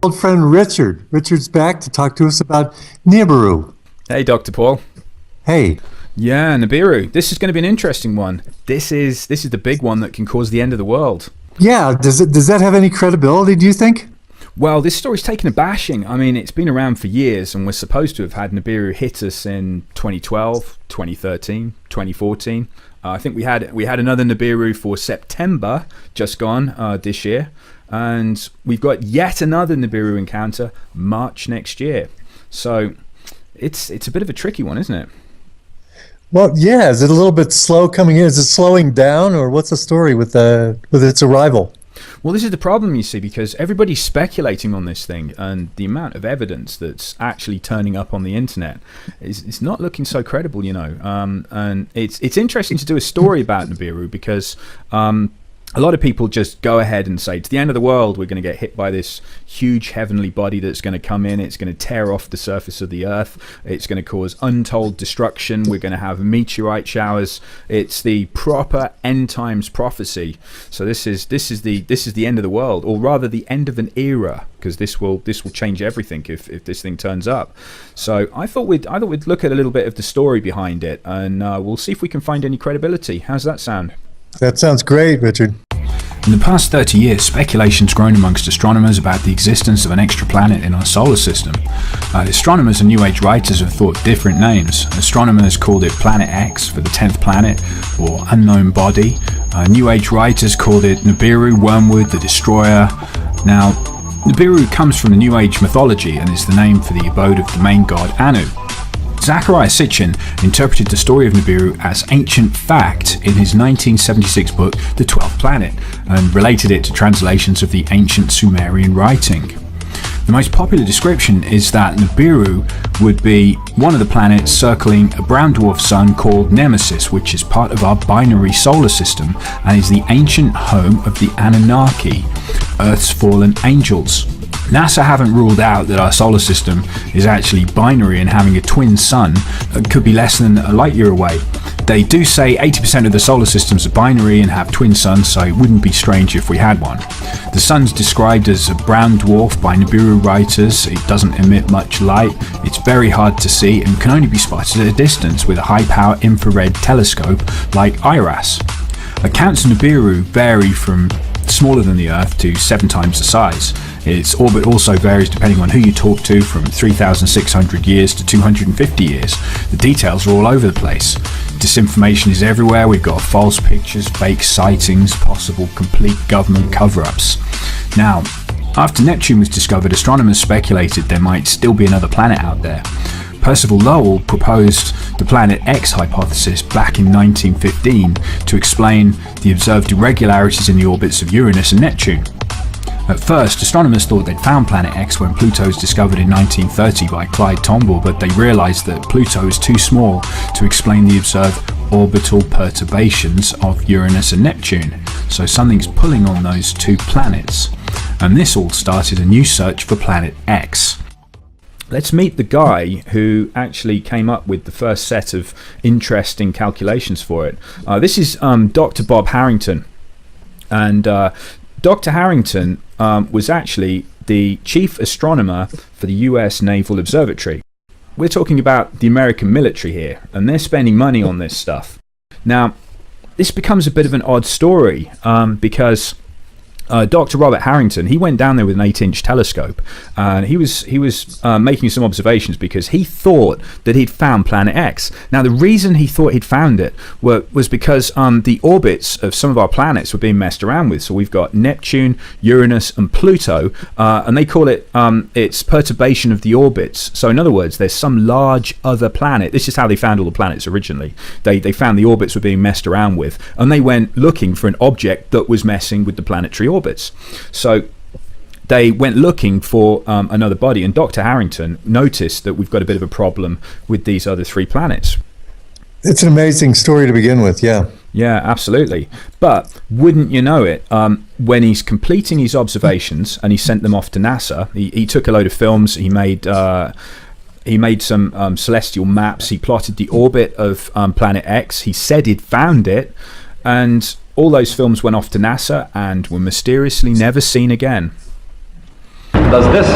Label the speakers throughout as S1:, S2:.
S1: Old friend Richard. Richard's back to talk to us about Nibiru.
S2: Hey, Dr. Paul.
S1: Hey.
S2: Yeah, Nibiru. This is going to be an interesting one. This is the big one that can cause the end of the world.
S1: Yeah, does that have any credibility, do you think?
S2: Well, this story's taken a bashing. I mean, it's been around for years, and we're supposed to have had Nibiru hit us in 2012, 2013, 2014. I think we had another Nibiru for September, just gone this year. And we've got yet another Nibiru encounter March next year. So it's a bit of a tricky one, isn't it?
S1: Well, yeah. Is it a little bit slow coming in? Is it slowing down, or what's the story with its arrival?
S2: Well, this is the problem, you see, because everybody's speculating on this thing, and the amount of evidence that's actually turning up on the internet is not looking so credible, you know. And it's interesting to do a story about Nibiru because a lot of people just go ahead and say, it's the end of the world, we're going to get hit by this huge heavenly body that's going to come in, it's going to tear off the surface of the earth, it's going to cause untold destruction, we're going to have meteorite showers. It's the proper end times prophecy. So this is the end of the world, or rather the end of an era, because this will change everything if this thing turns up. So I thought we'd look at a little bit of the story behind it, and we'll see if we can find any credibility. How's that sound?
S1: That sounds great, Richard.
S3: In the past 30 years, speculation's grown amongst astronomers about the existence of an extra planet in our solar system. Astronomers and New Age writers have thought different names. Astronomers called it Planet X for the 10th planet, or unknown body. New Age writers called it Nibiru, Wormwood, the Destroyer. Now, Nibiru comes from the New Age mythology and is the name for the abode of the main god Anu. Zachariah Sitchin interpreted the story of Nibiru as ancient fact in his 1976 book, The 12th Planet, and related it to translations of the ancient Sumerian writing. The most popular description is that Nibiru would be one of the planets circling a brown dwarf sun called Nemesis, which is part of our binary solar system and is the ancient home of the Anunnaki, Earth's fallen angels. NASA haven't ruled out that our solar system is actually binary and having a twin sun that could be less than a light year away. They do say 80% of the solar systems are binary and have twin suns, so it wouldn't be strange if we had one. The sun's described as a brown dwarf by Nibiru writers. It doesn't emit much light, it's very hard to see and can only be spotted at a distance with a high-power infrared telescope like IRAS. Accounts of Nibiru vary from smaller than the Earth to 7 times the size. Its orbit also varies depending on who you talk to, from 3,600 years to 250 years. The details are all over the place. Disinformation is everywhere. We've got false pictures, fake sightings, possible complete government cover-ups. Now, after Neptune was discovered, astronomers speculated there might still be another planet out there. Percival Lowell proposed the Planet X hypothesis back in 1915 to explain the observed irregularities in the orbits of Uranus and Neptune. At first, astronomers thought they'd found Planet X when Pluto was discovered in 1930 by Clyde Tombaugh, but they realised that Pluto is too small to explain the observed orbital perturbations of Uranus and Neptune. So something's pulling on those two planets. And this all started a new search for Planet X.
S2: Let's meet the guy who actually came up with the first set of interesting calculations for it. This is Dr. Bob Harrington. And Dr. Harrington was actually the chief astronomer for the US Naval Observatory. We're talking about the American military here, and they're spending money on this stuff. Now, this becomes a bit of an odd story because Dr. Robert Harrington, he went down there with an 8-inch telescope, and he was making some observations because he thought that he'd found Planet X. Now, the reason he thought he'd found it was because the orbits of some of our planets were being messed around with. So we've got Neptune, Uranus, and Pluto, and they call it its perturbation of the orbits. So in other words, there's some large other planet. This is how they found all the planets originally. They found the orbits were being messed around with, and they went looking for an object that was messing with the planetary orbits. So they went looking for another body, and Dr. Harrington noticed that we've got a bit of a problem with these other 3 planets.
S1: It's an amazing story to begin with, yeah.
S2: Yeah, absolutely. But wouldn't you know it, when he's completing his observations and he sent them off to NASA, he took a load of films, he made some celestial maps, he plotted the orbit of Planet X, he said he'd found it, and all those films went off to NASA and were mysteriously never seen again.
S4: Does this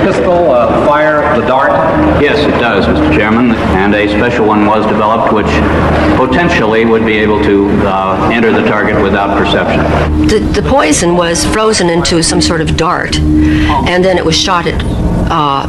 S4: pistol fire the dart?
S5: Yes, it does, Mr. Chairman, and a special one was developed which potentially would be able to enter the target without perception.
S6: The poison was frozen into some sort of dart, and then it was shot at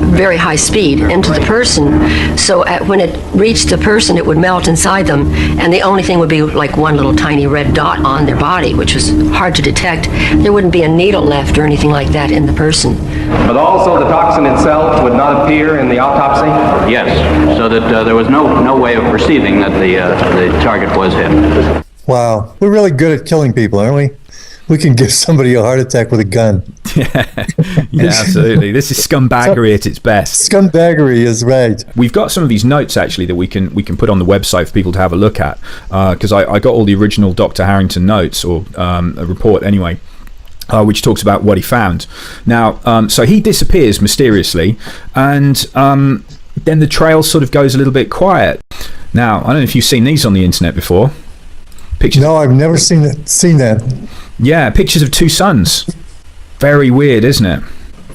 S6: very high speed into the person. So when it reached the person, it would melt inside them, and the only thing would be like one little tiny red dot on their body, which was hard to detect. There wouldn't be a needle left or anything like that in the person.
S4: But also the toxin itself would not appear in the autopsy?
S5: Yes, so that there was no way of perceiving that the target was hit.
S1: Wow. We're really good at killing people, aren't we? We can give somebody a heart attack with a gun.
S2: Yeah, absolutely. This is scumbaggery at its best.
S1: Scumbaggery is right.
S2: We've got some of these notes actually that we can put on the website for people to have a look at, because I got all the original Dr. Harrington notes, or a report anyway, which talks about what he found. Now, so he disappears mysteriously, and then the trail sort of goes a little bit quiet. Now, I don't know if you've seen these on the internet before. Pictures.
S1: No, I've never seen that.
S2: Yeah, pictures of two suns. Very weird, isn't it?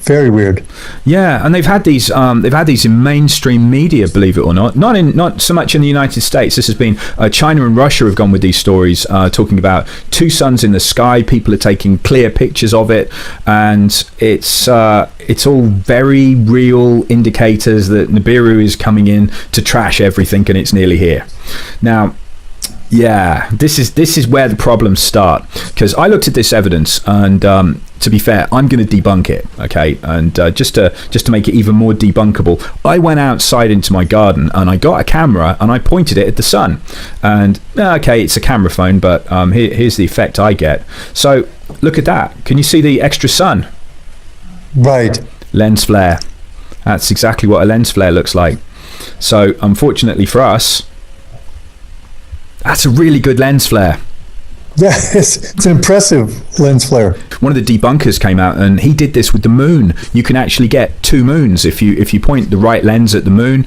S1: Very weird.
S2: Yeah, and they've had these in mainstream media, believe it or not. Not so much in the United States. This has been China and Russia have gone with these stories, talking about two suns in the sky. People are taking clear pictures of it, and it's all very real indicators that Nibiru is coming in to trash everything, and it's nearly here. Now, yeah, this is where the problems start, because I looked at this evidence, and to be fair, I'm going to debunk it, okay? And just to make it even more debunkable, I went outside into my garden and I got a camera and I pointed it at the sun. And okay, it's a camera phone, but here's the effect I get. So look at that. Can you see the extra sun?
S1: Right.
S2: Lens flare. That's exactly what a lens flare looks like. So unfortunately for us, that's a really good lens flare.
S1: Yeah, it's an impressive lens flare.
S2: One of the debunkers came out and he did this with the moon. You can actually get two moons. If you point the right lens at the moon,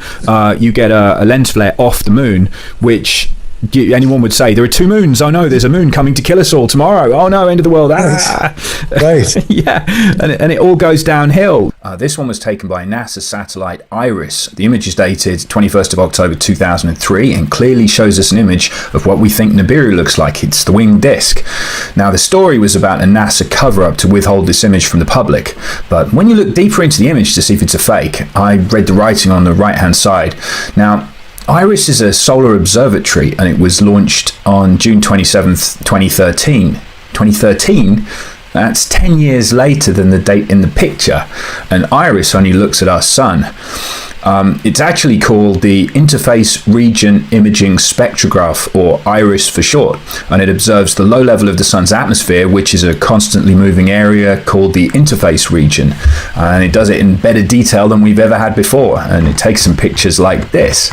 S2: you get a lens flare off the moon, which anyone would say, there are two moons. Oh no, there's a moon coming to kill us all tomorrow. Oh no, end of the world.
S1: Right.
S2: Yeah, and it all goes downhill. This one was taken by NASA satellite IRIS. The image is dated 21st of October 2003 and clearly shows us an image of what we think Nibiru looks like. It's the winged disc. Now, the story was about a NASA cover-up to withhold this image from the public, but when you look deeper into the image to see if it's a fake, I read the writing on the right-hand side. Now, IRIS is a solar observatory, and it was launched on June 27th, 2013. 2013? That's 10 years later than the date in the picture, and IRIS only looks at our sun. It's actually called the Interface Region Imaging Spectrograph, or IRIS for short, and it observes the low level of the sun's atmosphere, which is a constantly moving area called the interface region, and it does it in better detail than we've ever had before, and it takes some pictures like this.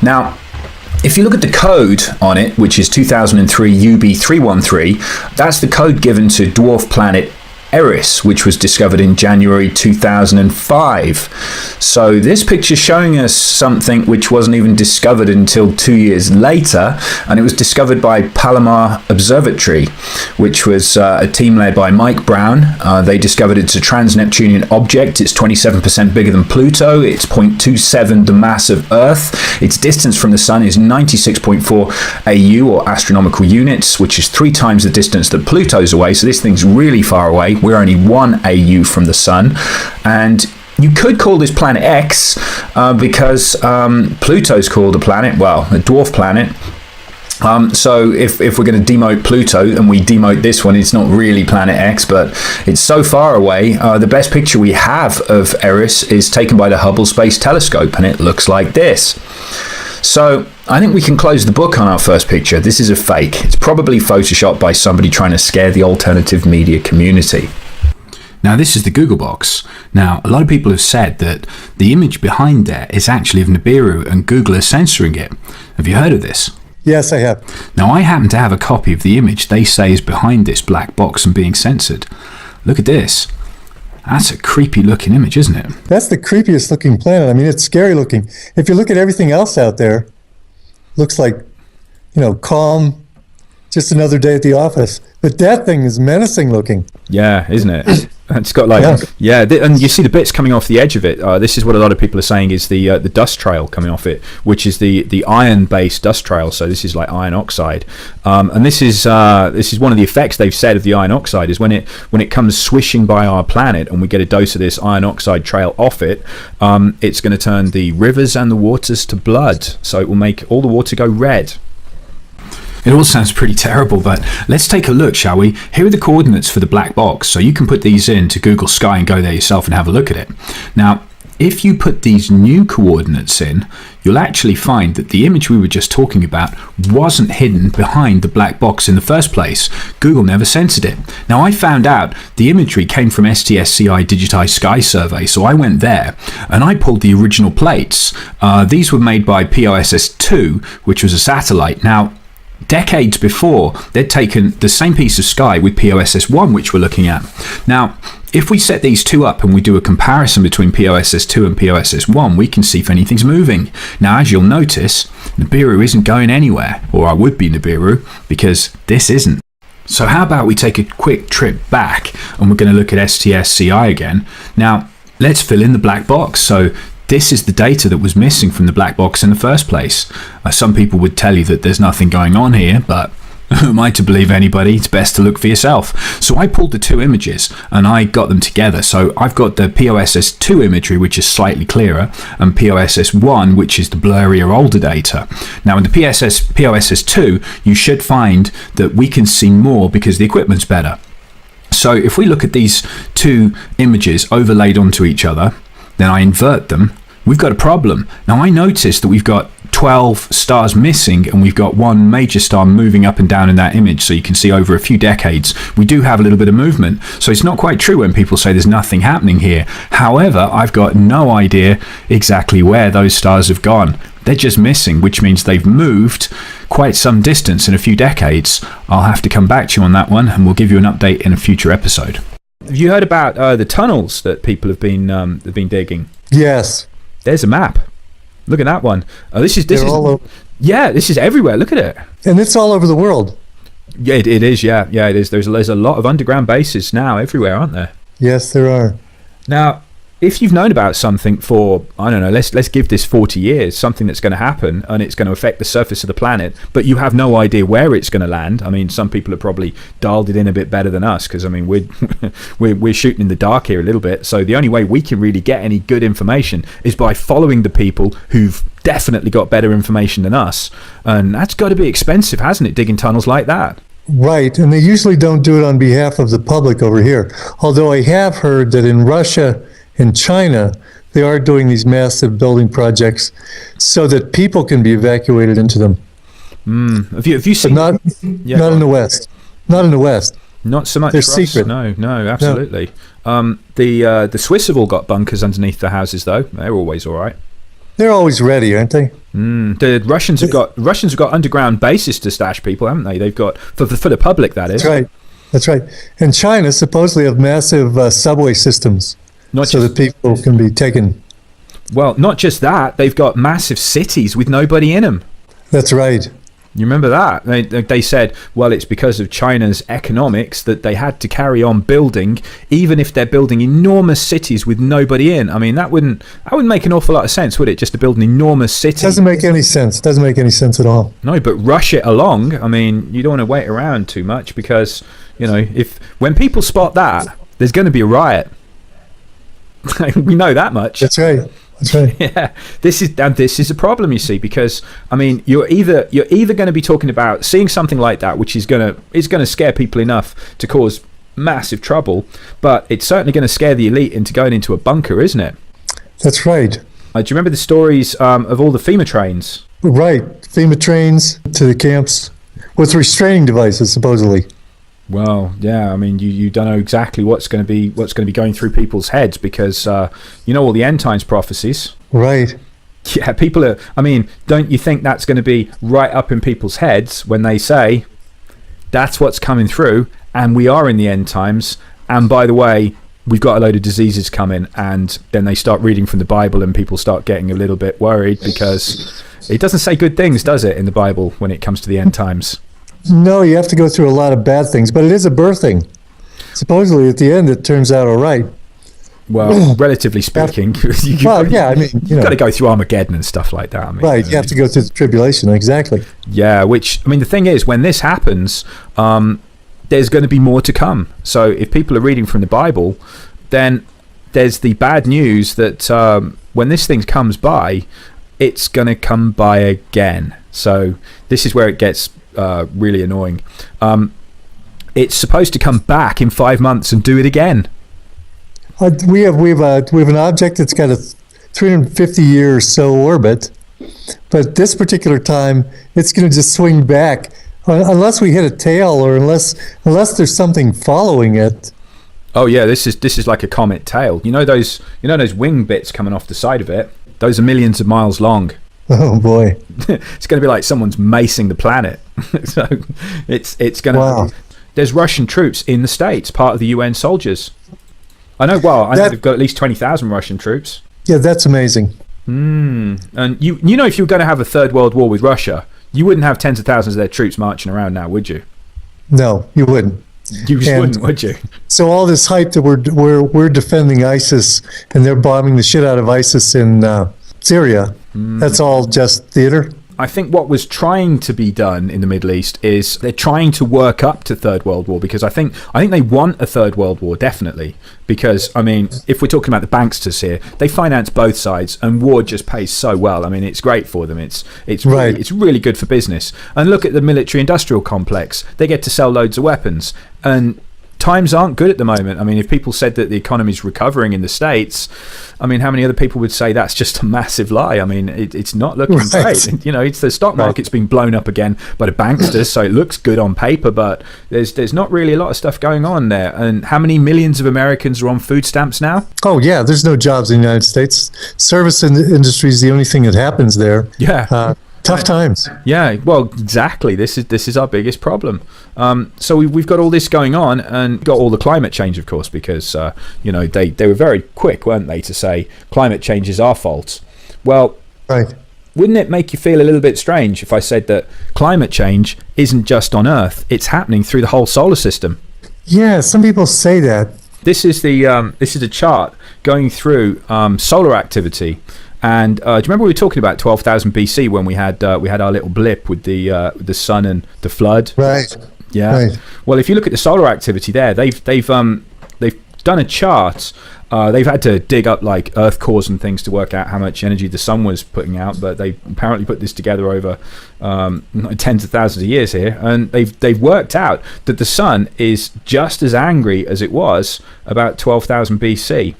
S2: Now, if you look at the code on it, which is 2003 UB313, that's the code given to dwarf planet Eris, which was discovered in January 2005. So this picture is showing us something which wasn't even discovered until 2 years later, and it was discovered by Palomar Observatory, which was a team led by Mike Brown. They discovered it's a trans-Neptunian object. It's 27% bigger than Pluto. It's 0.27 the mass of Earth. Its distance from the sun is 96.4 AU, or astronomical units, which is 3 times the distance that Pluto's away. So this thing's really far away. We're only 1 AU from the sun, and you could call this planet X because Pluto's called a planet, well, a dwarf planet. So if we're going to demote Pluto and we demote this one, it's not really planet X, but it's so far away. The best picture we have of Eris is taken by the Hubble Space Telescope, and it looks like this. So I think we can close the book on our first picture. This is a fake. It's probably photoshopped by somebody trying to scare the alternative media community.
S3: Now, this is the Google box. Now, a lot of people have said that the image behind there is actually of Nibiru, and Google is censoring it. Have you heard of this?
S1: Yes, I have.
S3: Now, I happen to have a copy of the image they say is behind this black box and being censored. Look at this. That's a creepy looking image, isn't it?
S1: That's the creepiest looking planet. I mean, it's scary looking. If you look at everything else out there, looks like, calm, just another day at the office. But that thing is menacing looking.
S2: Yeah, isn't it? It's got like and you see the bits coming off the edge of it. This is what a lot of people are saying is the dust trail coming off it, which is the iron-based dust trail. So this is like iron oxide, and this is one of the effects they've said of the iron oxide is when it comes swishing by our planet and we get a dose of this iron oxide trail off it, it's going to turn the rivers and the waters to blood. So it will make all the water go red.
S3: It all sounds pretty terrible, but let's take a look, shall we? Here are the coordinates for the black box, so you can put these in to Google Sky and go there yourself and have a look at it. Now, if you put these new coordinates in, you'll actually find that the image we were just talking about wasn't hidden behind the black box in the first place. Google never censored it. Now, I found out the imagery came from STSCI Digitized Sky Survey, so I went there and I pulled the original plates. These were made by POSS-2, which was a satellite. Now, decades before, they'd taken the same piece of sky with POSS-1, which we're looking at. Now, if we set these two up and we do a comparison between POSS-2 and POSS-1, we can see if anything's moving. Now, as you'll notice, Nibiru isn't going anywhere, or I would be Nibiru, because this isn't. So how about we take a quick trip back and we're going to look at STSCI again. Now, let's fill in the black box. So this is the data that was missing from the black box in the first place. Some people would tell you that there's nothing going on here, but who am I to believe anybody? It's best to look for yourself. So I pulled the two images and I got them together. So I've got the POSS-2 imagery, which is slightly clearer, and POSS-1, which is the blurrier older data. Now in the POSS-2, you should find that we can see more because the equipment's better. So if we look at these two images overlaid onto each other, then I invert them, we've got a problem. Now I noticed that we've got 12 stars missing and we've got one major star moving up and down in that image, so you can see over a few decades we do have a little bit of movement. So it's not quite true when people say there's nothing happening here. However, I've got no idea exactly where those stars have gone. They're just missing, which means they've moved quite some distance in a few decades. I'll have to come back to you on that one and we'll give you an update in a future episode.
S2: Have you heard about the tunnels that people have been digging?
S1: Yes.
S2: There's a map. Look at that one. This is
S1: all over.
S2: Yeah, this is everywhere. Look at it.
S1: And it's all over the world.
S2: Yeah, it is. Yeah, it is. There's a lot of underground bases now everywhere, aren't there?
S1: Yes, there are.
S2: Now, if you've known about something for, I don't know, let's give this 40 years, something that's going to happen and it's going to affect the surface of the planet, but you have no idea where it's going to land. I mean, some people have probably dialed it in a bit better than us because, I mean, we're shooting in the dark here a little bit. So the only way we can really get any good information is by following the people who've definitely got better information than us. And that's got to be expensive, hasn't it, digging tunnels like that?
S1: Right, and they usually don't do it on behalf of the public over here. Although I have heard that in Russia, in China, they are doing these massive building projects so that people can be evacuated into them.
S2: Have you seen?
S1: But not in the West. Not in the West.
S2: Not so much.
S1: They're
S2: for
S1: secret.
S2: Us. No, absolutely. No. The Swiss have all got bunkers underneath their houses, though. They're always all right.
S1: They're always ready, aren't they?
S2: The Russians have got underground bases to stash people, haven't they? They've got for the public, that is.
S1: That's right. And China supposedly have massive subway systems. So that people can be taken.
S2: Well, not just that, they've got massive cities with nobody in them.
S1: That's right.
S2: You remember that? They said, well, it's because of China's economics that they had to carry on building, even if they're building enormous cities with nobody in. I mean, that wouldn't make an awful lot of sense, would it? Just to build an enormous city.
S1: Doesn't make any sense. Doesn't make any sense at all.
S2: No, but rush it along. I mean, you don't want to wait around too much because, you know, when people spot that, there's going to be a riot. We know that much.
S1: That's right.
S2: Yeah, this is a problem, you see, because I mean, you're either going to be talking about seeing something like that, which is going to scare people enough to cause massive trouble, but it's certainly going to scare the elite into going into a bunker, isn't it?
S1: That's right.
S2: Do you remember the stories of all the FEMA trains?
S1: Right, FEMA trains to the camps with restraining devices, supposedly.
S2: Well, yeah, I mean, you don't know exactly what's going to be going through people's heads because you know all the end times prophecies.
S1: Right.
S2: Yeah, people are. I mean, don't you think that's going to be right up in people's heads when they say that's what's coming through, and we are in the end times, and by the way, we've got a load of diseases coming, and then they start reading from the Bible, and people start getting a little bit worried because it doesn't say good things, does it, in the Bible when it comes to the end times?
S1: No, you have to go through a lot of bad things, but it is a birthing. supposedly at the end it turns out all right.
S2: Well, relatively speaking, you've got to go through Armageddon and stuff like that. I mean,
S1: right, you have to go through the tribulation, exactly.
S2: Yeah, which, I mean, the thing is, when this happens, there's going to be more to come. So if people are reading from the Bible, then there's the bad news that when this thing comes by, it's going to come by again. So this is where it gets really annoying. It's supposed to come back in 5 months and do it again.
S1: We have an object that's got a 350 year or so orbit, but this particular time it's going to just swing back unless we hit a tail or unless there's something following it.
S2: Oh yeah, this is like a comet tail. You know those wing bits coming off the side of it? Those are millions of miles long.
S1: Oh boy.
S2: It's going to be like someone's macing the planet. So it's going to.
S1: Wow.
S2: There's Russian troops in the States, part of the UN soldiers. I know they've got at least 20,000 Russian troops.
S1: Yeah, that's amazing.
S2: And you know, if you were going to have a third world war with Russia, you wouldn't have tens of thousands of their troops marching around now, would you?
S1: No, you wouldn't.
S2: You just wouldn't, would you?
S1: So all this hype that we're defending ISIS and they're bombing the shit out of ISIS in Syria, that's all just theater?
S2: I think what was trying to be done in the Middle East is they're trying to work up to Third World War, because I think they want a Third World War, definitely. Because, I mean, if we're talking about the banksters here, they finance both sides and war just pays so well. I mean, it's great for them. It's really good for business. And look at the military industrial complex. They get to sell loads of weapons. And times aren't good at the moment. I mean, if people said that the economy's recovering in the States, I mean, how many other people would say that's just a massive lie? I mean, it's not looking great. You know, it's the stock market's been blown up again by the banksters, so it looks good on paper, but there's not really a lot of stuff going on there. And how many millions of Americans are on food stamps now? Oh
S1: yeah, there's no jobs in the United States. Service industry is the only thing that happens there.
S2: Yeah.
S1: Tough times.
S2: Yeah, well, exactly. This is our biggest problem. So we've got all this going on, and got all the climate change, of course, because they were very quick, weren't they, to say climate change is our fault. Well,
S1: right.
S2: Wouldn't it make you feel a little bit strange if I said that climate change isn't just on Earth; it's happening through the whole solar system?
S1: Yeah, some people say that.
S2: This is a chart going through solar activity. And do you remember we were talking about 12,000 BC when we had our little blip with the sun and the flood?
S1: Right.
S2: Yeah. Right. Well, if you look at the solar activity there, they've done a chart. They've had to dig up like Earth cores and things to work out how much energy the sun was putting out, but they apparently put this together over tens of thousands of years here, and they've worked out that the sun is just as angry as it was about 12,000 BC.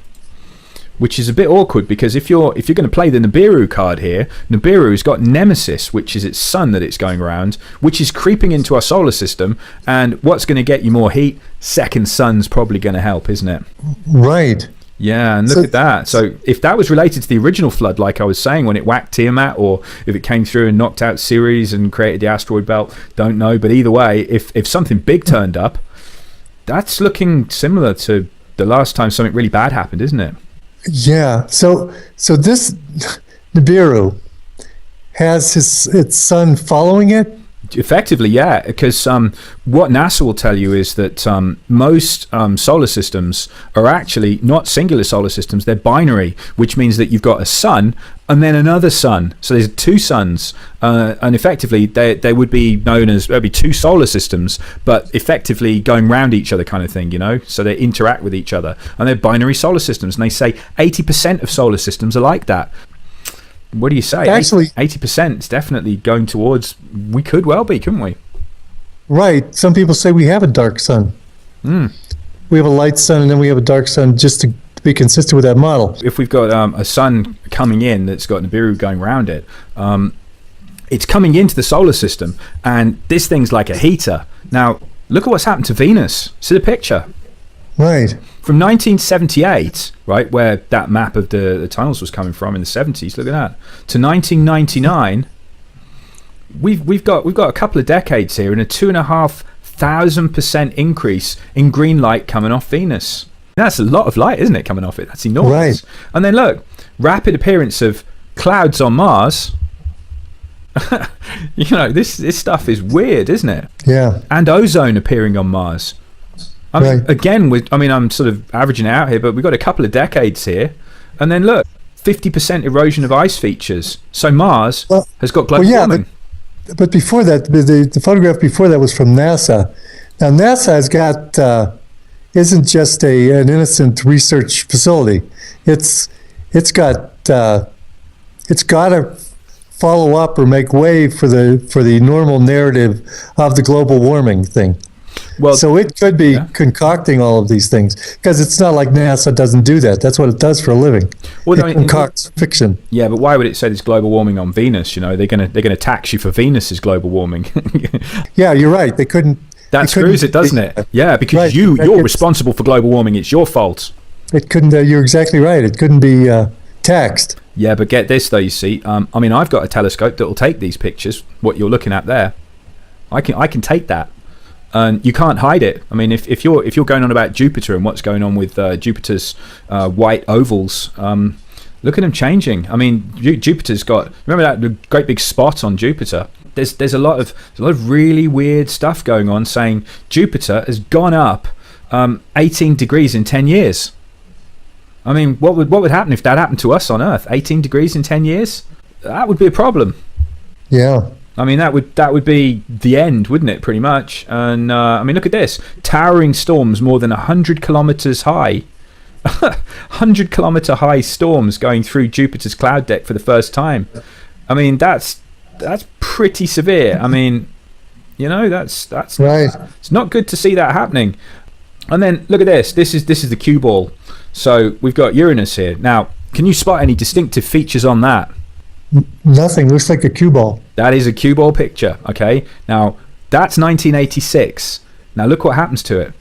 S2: Which is a bit awkward, because if you're going to play the Nibiru card here, Nibiru's got Nemesis, which is its sun that it's going around, which is creeping into our solar system. And what's going to get you more heat? Second sun's probably going to help, isn't it?
S1: Right.
S2: Yeah, and look at that. So if that was related to the original flood, like I was saying, when it whacked Tiamat, or if it came through and knocked out Ceres and created the asteroid belt, don't know. But either way, if something big turned up, that's looking similar to the last time something really bad happened, isn't it?
S1: Yeah. So this Nibiru has its sun following it?
S2: Effectively, yeah, because what NASA will tell you is that most solar systems are actually not singular solar systems, they're binary, which means that you've got a sun and then another sun. So there's two suns, and effectively they would be known as, there'd be two solar systems, but effectively going round each other kind of thing, you know, so they interact with each other, and they're binary solar systems, and they say 80% of solar systems are like that. What do you say?
S1: Actually,
S2: 80% is definitely going towards, we could well be, couldn't we?
S1: Right. Some people say we have a dark sun. We have a light sun and then we have a dark sun, just to be consistent with that model.
S2: If we've got a sun coming in that's got Nibiru going around it, it's coming into the solar system, and this thing's like a heater. Now, look at what's happened to Venus. See the picture?
S1: Right.
S2: From 1978, right, where that map of the tunnels was coming from in the 70s, look at that, to 1999, we've got a couple of decades here, and a 2,500% increase in green light coming off Venus. That's a lot of light, isn't it, coming off it? That's enormous.
S1: Right.
S2: And then look, rapid appearance of clouds on Mars. You know, this stuff is weird, isn't it?
S1: Yeah.
S2: And ozone appearing on Mars. I mean,
S1: Right.
S2: again, I'm sort of averaging it out here, but we've got a couple of decades here, and then look, 50% erosion of ice features. So Mars has got global warming.
S1: But before that, the photograph before that was from NASA. Now NASA has got isn't just an innocent research facility. It's got to follow up or make way for the normal narrative of the global warming thing.
S2: Well,
S1: So it could be concocting all of these things, because it's not like NASA doesn't do that. That's what it does for a living.
S2: Well,
S1: It concocts fiction.
S2: yeah, but why would it say there's global warming on Venus? You know, they're gonna tax you for Venus's global warming.
S1: Yeah, you're right. They couldn't.
S2: That screws it, doesn't it? Yeah, because
S1: Right.
S2: you're responsible for global warming. It's your fault.
S1: It couldn't. You're exactly right. It couldn't be taxed.
S2: Yeah, but get this though. You see, I mean, I've got a telescope that will take these pictures. What you're looking at there, I can take that. And you can't hide it. I mean, if you're going on about Jupiter and what's going on with Jupiter's white ovals, look at them changing. I mean, Jupiter's got, remember that great big spot on Jupiter? There's a lot of really weird stuff going on, saying Jupiter has gone up 18 degrees in 10 years. I mean, what would happen if that happened to us on Earth? 18 degrees in 10 years? That would be a problem.
S1: Yeah.
S2: I mean, that would be the end, wouldn't it, pretty much? And I mean, look at this. Towering storms more than 100 kilometers high. 100-kilometer high storms going through Jupiter's cloud deck for the first time. I mean, that's pretty severe. I mean, you know, that's
S1: Right.
S2: it's not good to see that happening. And then look at this. This is the cue ball. So we've got Uranus here. Now, can you spot any distinctive features on that?
S1: Nothing. Looks like a cue ball.
S2: That is a cue ball picture, okay? Now, that's 1986. Now, look what happens to it.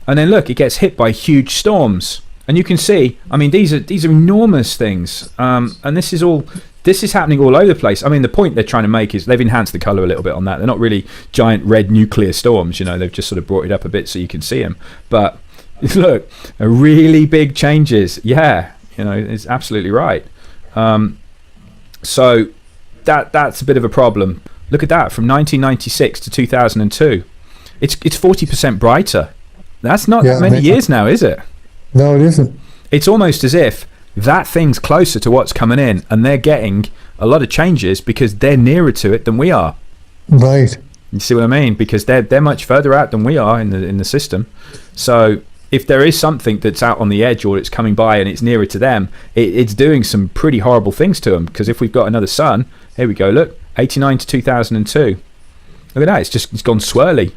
S2: And then look, it gets hit by huge storms. And you can see, I mean, these are enormous things. And this is happening all over the place. I mean, the point they're trying to make is they've enhanced the color a little bit on that. They're not really giant red nuclear storms, you know. They've just sort of brought it up a bit so you can see them. But look, really big changes. Yeah, you know, it's absolutely right. So that's a bit of a problem. Look at that, from 1996 to 2002. It's 40% brighter. That's not that many years now, is it?
S1: No, it isn't.
S2: It's almost as if that thing's closer to what's coming in, and they're getting a lot of changes because they're nearer to it than we are.
S1: Right.
S2: You see what I mean? Because they're much further out than we are in the system. So if there is something that's out on the edge or it's coming by and it's nearer to them, it's doing some pretty horrible things to them. Because if we've got another sun, here we go, look, 89 to 2002. Look at that, it's gone swirly.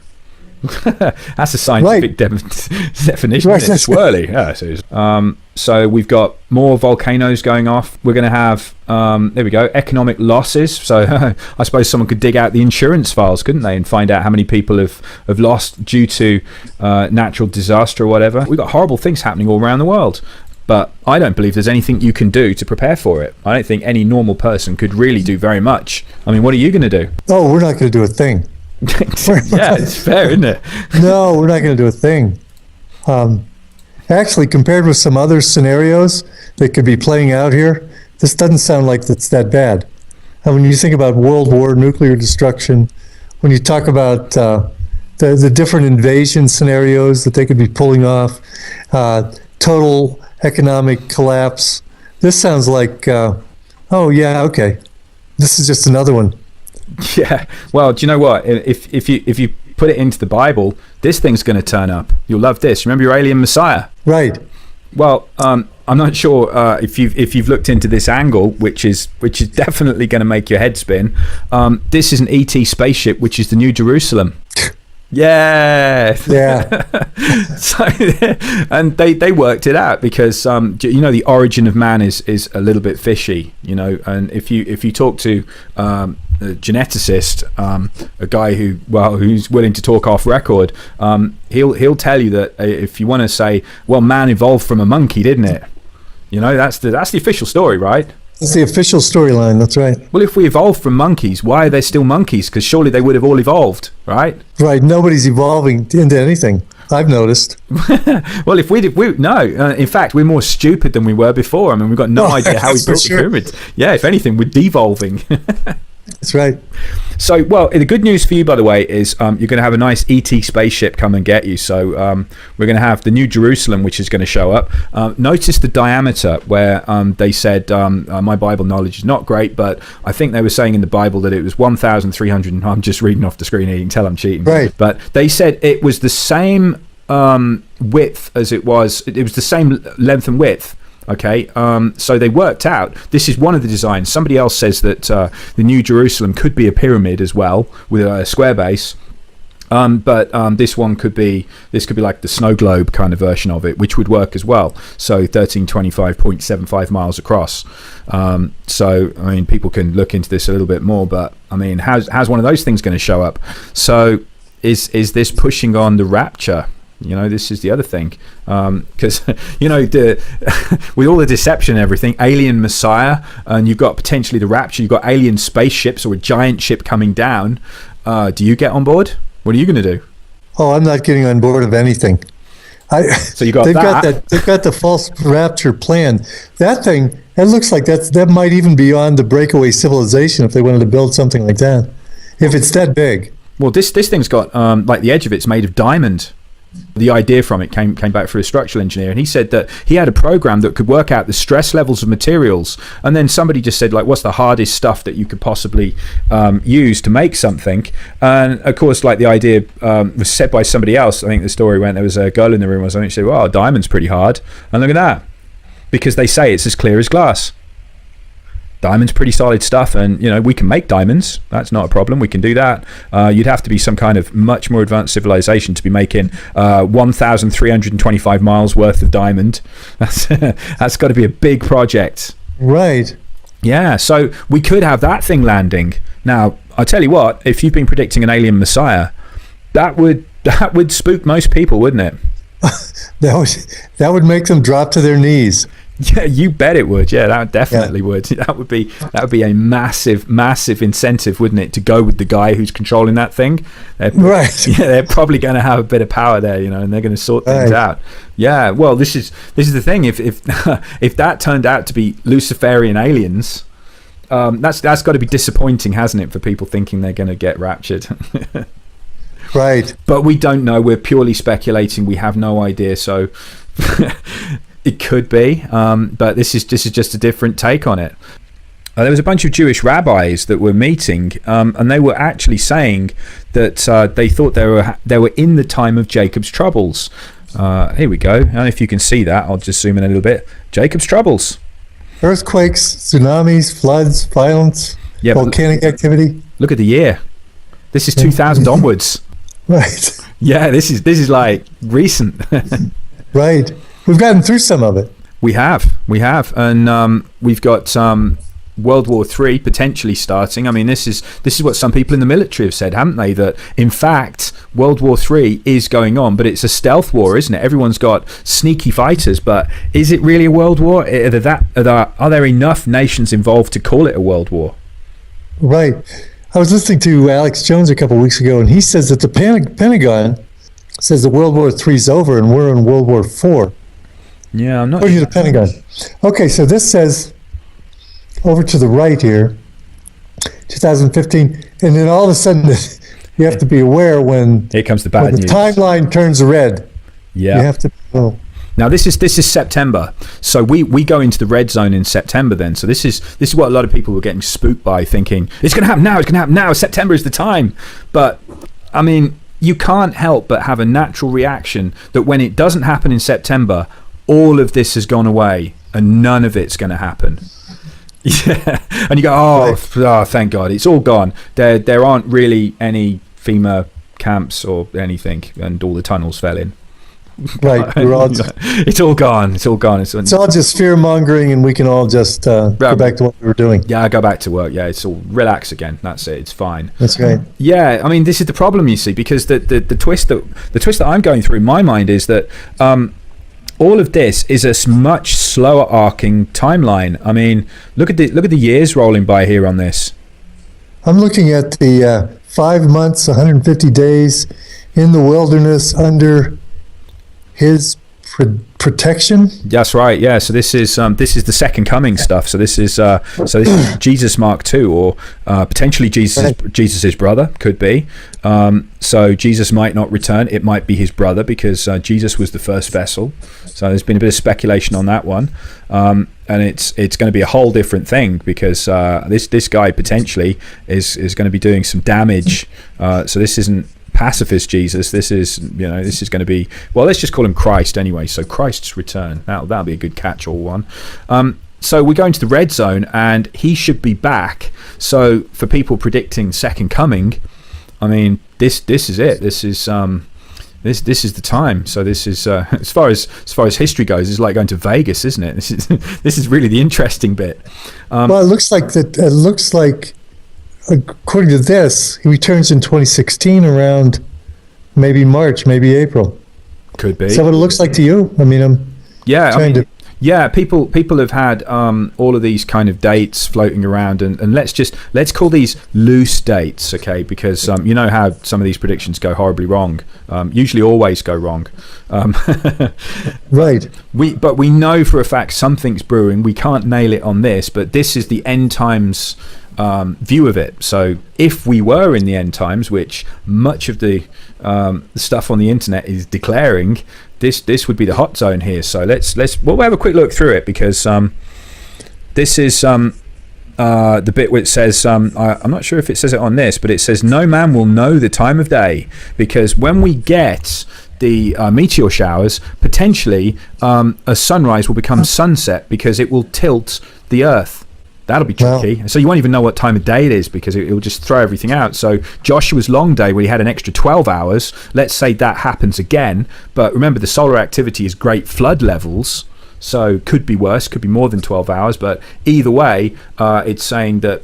S2: That's a scientific definition,
S1: Right.
S2: isn't it? Swirly. Yeah, so we've got more volcanoes going off. We're going to have, there we go, economic losses. So I suppose someone could dig out the insurance files, couldn't they, and find out how many people have lost due to natural disaster or whatever. We've got horrible things happening all around the world. But I don't believe there's anything you can do to prepare for it. I don't think any normal person could really do very much. I mean, what are you going to do?
S1: Oh, we're not going to do a thing.
S2: Yeah, it's fair, isn't it?
S1: No, we're not going to do a thing. Actually, compared with some other scenarios that could be playing out here, this doesn't sound like it's that bad. And when you think about world war, nuclear destruction, when you talk about the different invasion scenarios that they could be pulling off, total economic collapse, this sounds like, oh yeah, okay, this is just another one.
S2: Yeah. Well, do you know what? If you put it into the Bible, this thing's going to turn up. You'll love this. Remember your alien Messiah?
S1: Right.
S2: Well, I'm not sure if you've looked into this angle, which is definitely going to make your head spin. This is an ET spaceship, which is the New Jerusalem. Yeah. So, and they worked it out because you know, the origin of man is a little bit fishy, you know. And if you talk to a geneticist, a guy who's willing to talk off record, he'll tell you that if you want to say, well, man evolved from a monkey, didn't it? You know, that's the official story, right?
S1: That's the official storyline, that's right.
S2: Well, if we evolved from monkeys, why are there still monkeys? Because surely they would have all evolved, right?
S1: Right, nobody's evolving into anything, I've noticed.
S2: Well, in fact, we're more stupid than we were before. I mean, we've got no idea how we built the pyramids. Yeah, if anything, we're devolving.
S1: That's right.
S2: So, well, the good news for you, by the way, is you're going to have a nice ET spaceship come and get you. So we're going to have the New Jerusalem, which is going to show up. Notice the diameter where they said, my Bible knowledge is not great, but I think they were saying in the Bible that it was 1,300. I'm just reading off the screen here. You can tell I'm cheating.
S1: Right.
S2: But they said it was the same width as it was. It was the same length and width. Okay, so they worked out, this is one of the designs. Somebody else says that the New Jerusalem could be a pyramid as well with a square base, but this could be like the snow globe kind of version of it, which would work as well. So 1325.75 miles across. So I mean, people can look into this a little bit more, but I mean, how's one of those things going to show up? So is this pushing on the rapture? You know, this is the other thing, because you know, with all the deception and everything, alien Messiah, and you've got potentially the rapture, you've got alien spaceships or a giant ship coming down. Do you get on board? What are you going to do?
S1: Oh, I'm not getting on board of anything.
S2: So you got
S1: they've got the false rapture plan. That thing, it looks like that might even be on the breakaway civilization if they wanted to build something like that, if it's that big.
S2: Well, this thing's got like the edge of it's made of diamond. The idea from it came back through a structural engineer, and he said that he had a program that could work out the stress levels of materials, and then somebody just said, like, what's the hardest stuff that you could possibly use to make something? And of course, like, the idea was said by somebody else. I think the story went, there was a girl in the room or something, she said, well, diamond's pretty hard, and look at that, because they say it's as clear as glass. Diamond's pretty solid stuff, and you know, we can make diamonds. That's not a problem. We can do that. You'd have to be some kind of much more advanced civilization to be making 1,325 miles worth of diamond. That's got to be a big project.
S1: Right.
S2: Yeah, so we could have that thing landing. Now, I'll tell you what, if you've been predicting an alien Messiah, that would spook most people, wouldn't it?
S1: That would make them drop to their knees.
S2: Yeah, you bet it would. Yeah, that definitely would. That would be a massive incentive, wouldn't it, to go with the guy who's controlling that thing?
S1: Right.
S2: Yeah, they're probably going to have a bit of power there, you know, and they're going to sort things out. Yeah. Well, this is the thing. If if that turned out to be Luciferian aliens, that's got to be disappointing, hasn't it, for people thinking they're going to get raptured?
S1: Right.
S2: But we don't know. We're purely speculating. We have no idea. So. It could be, but this is just a different take on it. There was a bunch of Jewish rabbis that were meeting, and they were actually saying that they thought they were in the time of Jacob's troubles. Here we go. I don't know if you can see that. I'll just zoom in a little bit. Jacob's troubles.
S1: Earthquakes, tsunamis, floods, violence, volcanic activity.
S2: Look at the year. This is 2000 onwards.
S1: Right.
S2: Yeah, this is like recent.
S1: Right. We've gotten through some of it.
S2: We have, and we've got World War III potentially starting. I mean, this is what some people in the military have said, haven't they? That in fact, World War III is going on, but it's a stealth war, isn't it? Everyone's got sneaky fighters, but is it really a world war? Are there enough nations involved to call it a world war?
S1: Right. I was listening to Alex Jones a couple of weeks ago, and he says that the Pentagon says that World War III is over and we're in World War IV.
S2: Yeah, I'm not.
S1: According to the Pentagon. Okay, so this says over to the right here, 2015, and then all of a sudden you have to be aware when
S2: here comes the bad
S1: news. The timeline turns red.
S2: Yeah,
S1: you have to know.
S2: Now this is September, so we go into the red zone in September. Then, so this is what a lot of people were getting spooked by, thinking it's going to happen now. It's going to happen now. September is the time. But I mean, you can't help but have a natural reaction that when it doesn't happen in September, all of this has gone away and none of it's going to happen. Yeah, and you go, oh, thank God, it's all gone. There aren't really any FEMA camps or anything, and all the tunnels fell in.
S1: Right,
S2: it's all gone. It's all gone. It's
S1: all just fear mongering, and we can all just go back to what we were doing.
S2: Yeah, go back to work. Yeah, it's all relax again. That's it. It's fine.
S1: That's right.
S2: Yeah, I mean, this is the problem, you see, because the twist that I'm going through in my mind is that all of this is a much slower arcing timeline. I mean, look at the years rolling by here on this.
S1: I'm looking at the 5 months, 150 days in the wilderness under his protection.
S2: That's right. Yeah. So this is the second coming stuff. So this is Jesus Mark II, or potentially Jesus's brother, could be. So Jesus might not return. It might be his brother, because Jesus was the first vessel. So there's been a bit of speculation on that one, and it's going to be a whole different thing, because this guy potentially is going to be doing some damage. So this isn't pacifist Jesus. This is going to be, well, let's just call him Christ anyway. So Christ's return. That'll be a good catch-all one. So we're going to the red zone, and he should be back. So for people predicting second coming, I mean, this is it. This is the time. So this is as far as history goes, it's like going to Vegas, isn't it? This is really the interesting bit.
S1: Well, it looks like according to this, he returns in 2016 around maybe March, maybe April.
S2: Could be.
S1: Is that what it looks like to you? I mean,
S2: yeah, people have had all of these kind of dates floating around, and let's call these loose dates, okay? Because you know how some of these predictions go horribly wrong. Usually, always go wrong.
S1: Right.
S2: But we know for a fact something's brewing. We can't nail it on this, but this is the end times view of it. So if we were in the end times, which much of the stuff on the internet is declaring, this would be the hot zone here. So we'll have a quick look through it, because this is the bit where it says, I'm not sure if it says it on this, but it says, no man will know the time of day, because when we get the meteor showers, potentially a sunrise will become sunset, because it will tilt the earth. That'll be tricky. Wow. So you won't even know what time of day it is, because it will just throw everything out. So Joshua's long day, where he had an extra 12 hours, let's say that happens again. But remember, the solar activity is great flood levels, so could be worse, could be more than 12 hours. But either way, it's saying that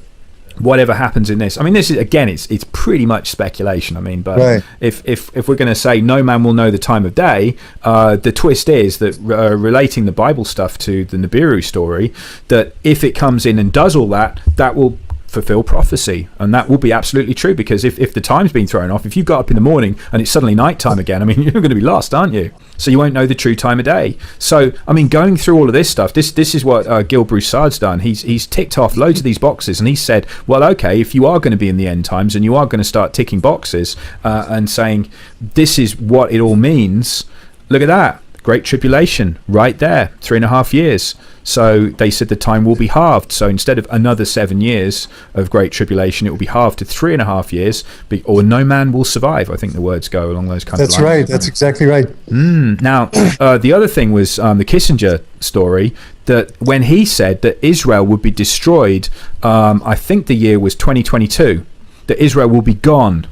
S2: whatever happens in this, I mean, this is, again, it's pretty much speculation. I mean, but
S1: right.
S2: if we're going to say no man will know the time of day, the twist is that relating the Bible stuff to the Nibiru story, that if it comes in and does all that, that will fulfill prophecy, and that will be absolutely true, because if the time's been thrown off, if you got up in the morning and it's suddenly nighttime again, I mean, you're going to be lost, aren't you? So you won't know the true time of day. So I mean, going through all of this stuff, this is what Gil Broussard's done. He's ticked off loads of these boxes, and he said, well, okay, if you are going to be in the end times and you are going to start ticking boxes and saying this is what it all means, look at that. Great Tribulation right there, 3.5 years. So they said the time will be halved. So instead of another 7 years of Great Tribulation, it will be halved to 3.5 years, or no man will survive. I think the words go along those kinds of lines.
S1: That's right. That's exactly right.
S2: Now, the other thing was the Kissinger story, that when he said that Israel would be destroyed, I think the year was 2022, that Israel will be gone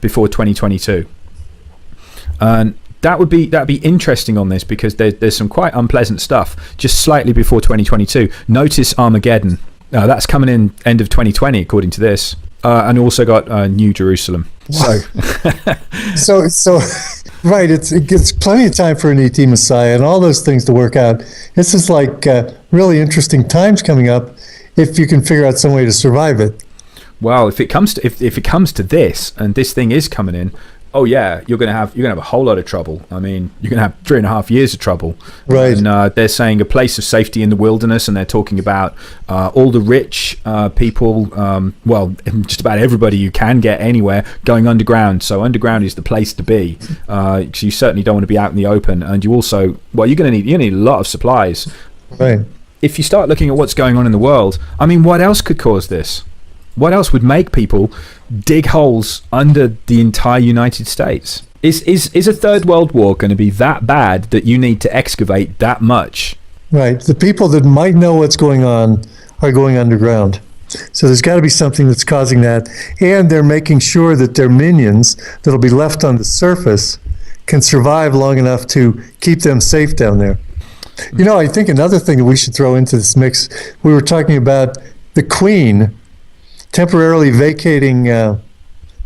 S2: before 2022. And that'd be interesting on this, because there's some quite unpleasant stuff just slightly before 2022. Notice Armageddon. That's coming in end of 2020, according to this. And also got New Jerusalem.
S1: Wow. So right, it gives plenty of time for an ET Messiah and all those things to work out. This is like really interesting times coming up, if you can figure out some way to survive it.
S2: Well, if it comes to this, and this thing is coming in, oh yeah, you're gonna have a whole lot of trouble. I mean, you're gonna have 3.5 years of trouble.
S1: Right.
S2: And they're saying a place of safety in the wilderness, and they're talking about all the rich people. Well, just about everybody you can get anywhere going underground. So underground is the place to be. Because you certainly don't want to be out in the open, and you also, well, you're gonna need a lot of supplies.
S1: Right.
S2: If you start looking at what's going on in the world, I mean, what else could cause this? What else would make people dig holes under the entire United States? Is a third world war going to be that bad that you need to excavate that much?
S1: Right. The people that might know what's going on are going underground. So there's got to be something that's causing that. And they're making sure that their minions that'll be left on the surface can survive long enough to keep them safe down there. You know, I think another thing that we should throw into this mix, we were talking about the Queen temporarily vacating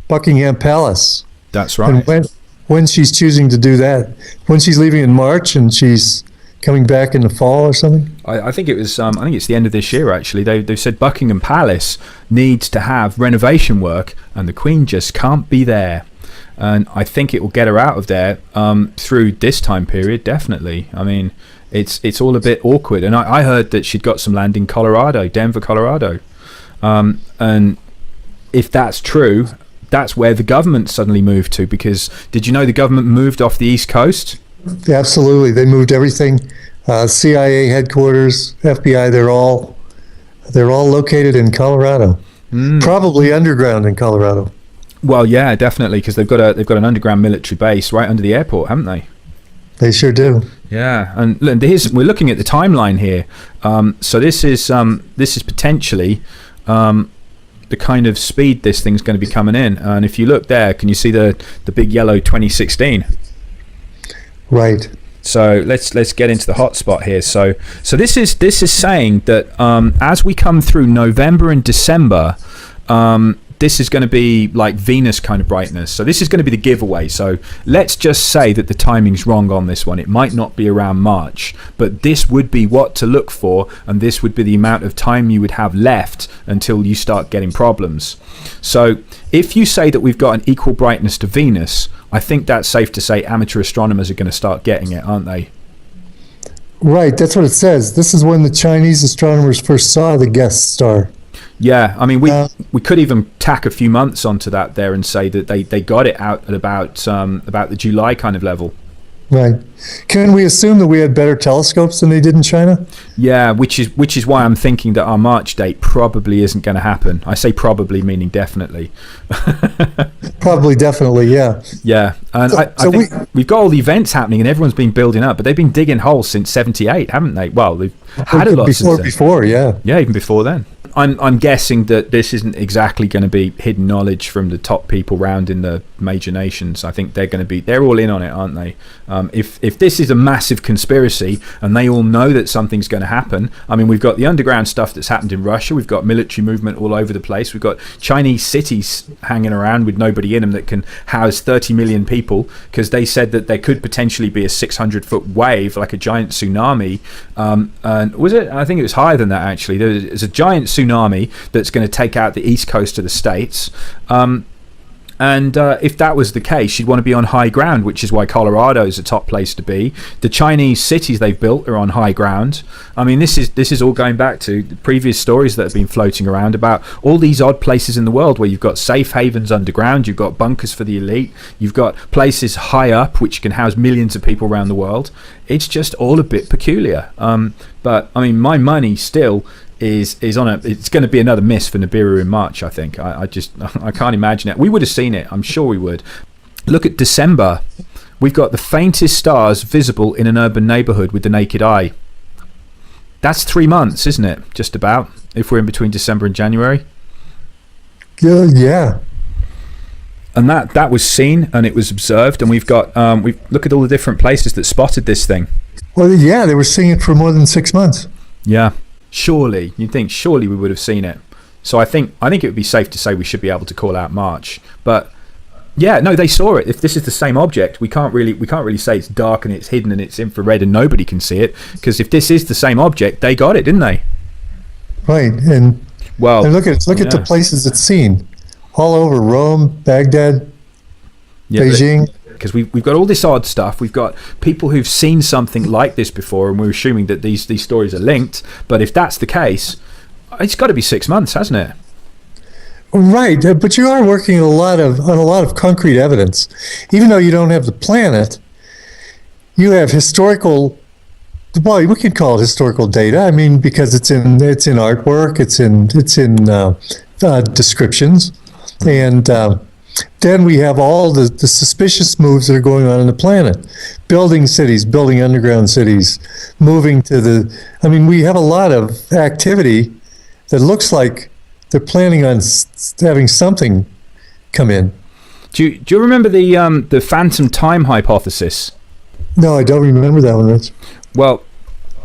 S1: Buckingham Palace.
S2: That's right.
S1: And when she's choosing to do that, when she's leaving in March and she's coming back in the fall or something.
S2: I think it was. I think it's the end of this year. Actually, they've said Buckingham Palace needs to have renovation work, and the Queen just can't be there. and I think it will get her out of there through this time period. Definitely. I mean, it's all a bit awkward, and I heard that she'd got some land in Colorado, Denver, Colorado, and if that's true, that's where the government suddenly moved to. Because did you know the government moved off the East Coast?
S1: Absolutely, they moved everything. CIA headquarters, FBI, they're all located in Colorado. Probably underground in Colorado.
S2: Well, yeah, definitely, because they've got an underground military base right under the airport, haven't they?
S1: They sure do.
S2: Yeah, and we're looking at the timeline here. So this is potentially the kind of speed this thing's going to be coming in. And if you look there, can you see the big yellow 2016?
S1: Right.
S2: So let's get into the hotspot here. So this is saying that as we come through November and December, this is going to be like Venus kind of brightness. So this is going to be the giveaway. So let's just say that the timing's wrong on this one. It might not be around March, but this would be what to look for, and this would be the amount of time you would have left until you start getting problems. So if you say that we've got an equal brightness to Venus, I think that's safe to say amateur astronomers are going to start getting it, aren't they?
S1: Right, that's what it says. This is when the Chinese astronomers first saw the guest star.
S2: Yeah, I mean, we could even tack a few months onto that there and say that they got it out at about the July kind of level.
S1: Right. Can we assume that we had better telescopes than they did in China?
S2: Yeah, which is why I'm thinking that our March date probably isn't going to happen. I say probably, meaning definitely.
S1: Probably, definitely, yeah.
S2: Yeah, and I think we've got all the events happening, and everyone's been building up, but they've been digging holes since '78, haven't they? Well, they've had a lot
S1: before, yeah.
S2: Yeah, even before then. I'm guessing that this isn't exactly going to be hidden knowledge from the top people round in the major nations. I think they're all in on it, aren't they? If this is a massive conspiracy and they all know that something's going to happen, I mean, we've got the underground stuff that's happened in Russia. We've got military movement all over the place. We've got Chinese cities hanging around with nobody in them that can house 30 million people, because they said that there could potentially be a 600-foot wave, like a giant tsunami. And was it? I think it was higher than that, actually. There's a giant tsunami that's going to take out the east coast of the States. And if that was the case, you'd want to be on high ground, which is why Colorado is a top place to be. The Chinese cities they've built are on high ground. I mean, this is all going back to the previous stories that have been floating around about all these odd places in the world where you've got safe havens underground, you've got bunkers for the elite, you've got places high up which can house millions of people around the world. It's just all a bit peculiar. But I mean, my money still is on it's going to be another miss for Nibiru in March. I think I can't imagine it. We would have seen it, I'm sure we would. Look at December. We've got the faintest stars visible in an urban neighborhood with the naked eye. That's 3 months, isn't it? Just about, if we're in between December and January.
S1: Yeah.
S2: And that was seen and it was observed, and we've got look at all the different places that spotted this thing.
S1: Well, yeah, they were seeing it for more than 6 months.
S2: Yeah. Surely we would have seen it. So I think it would be safe to say we should be able to call out March. But yeah, no, they saw it. If this is the same object, we can't really say it's dark and it's hidden and it's infrared and nobody can see it, because if this is the same object, they got it, didn't they?
S1: Right. And look at the places it's seen all over: Rome, Baghdad, Beijing.
S2: Because we've got all this odd stuff. We've got people who've seen something like this before, and we're assuming that these stories are linked. But if that's the case, it's got to be 6 months, hasn't it?
S1: Right, but you are working on a lot of concrete evidence. Even though you don't have the planet, you have historical. Well, we can call it historical data. I mean, because it's in artwork, it's in descriptions, and. Then we have all the suspicious moves that are going on the planet. Building cities, building underground cities, moving to we have a lot of activity that looks like they're planning on having something come in.
S2: Do you remember the phantom time hypothesis?
S1: No, I don't remember that one, Rich.
S2: Well,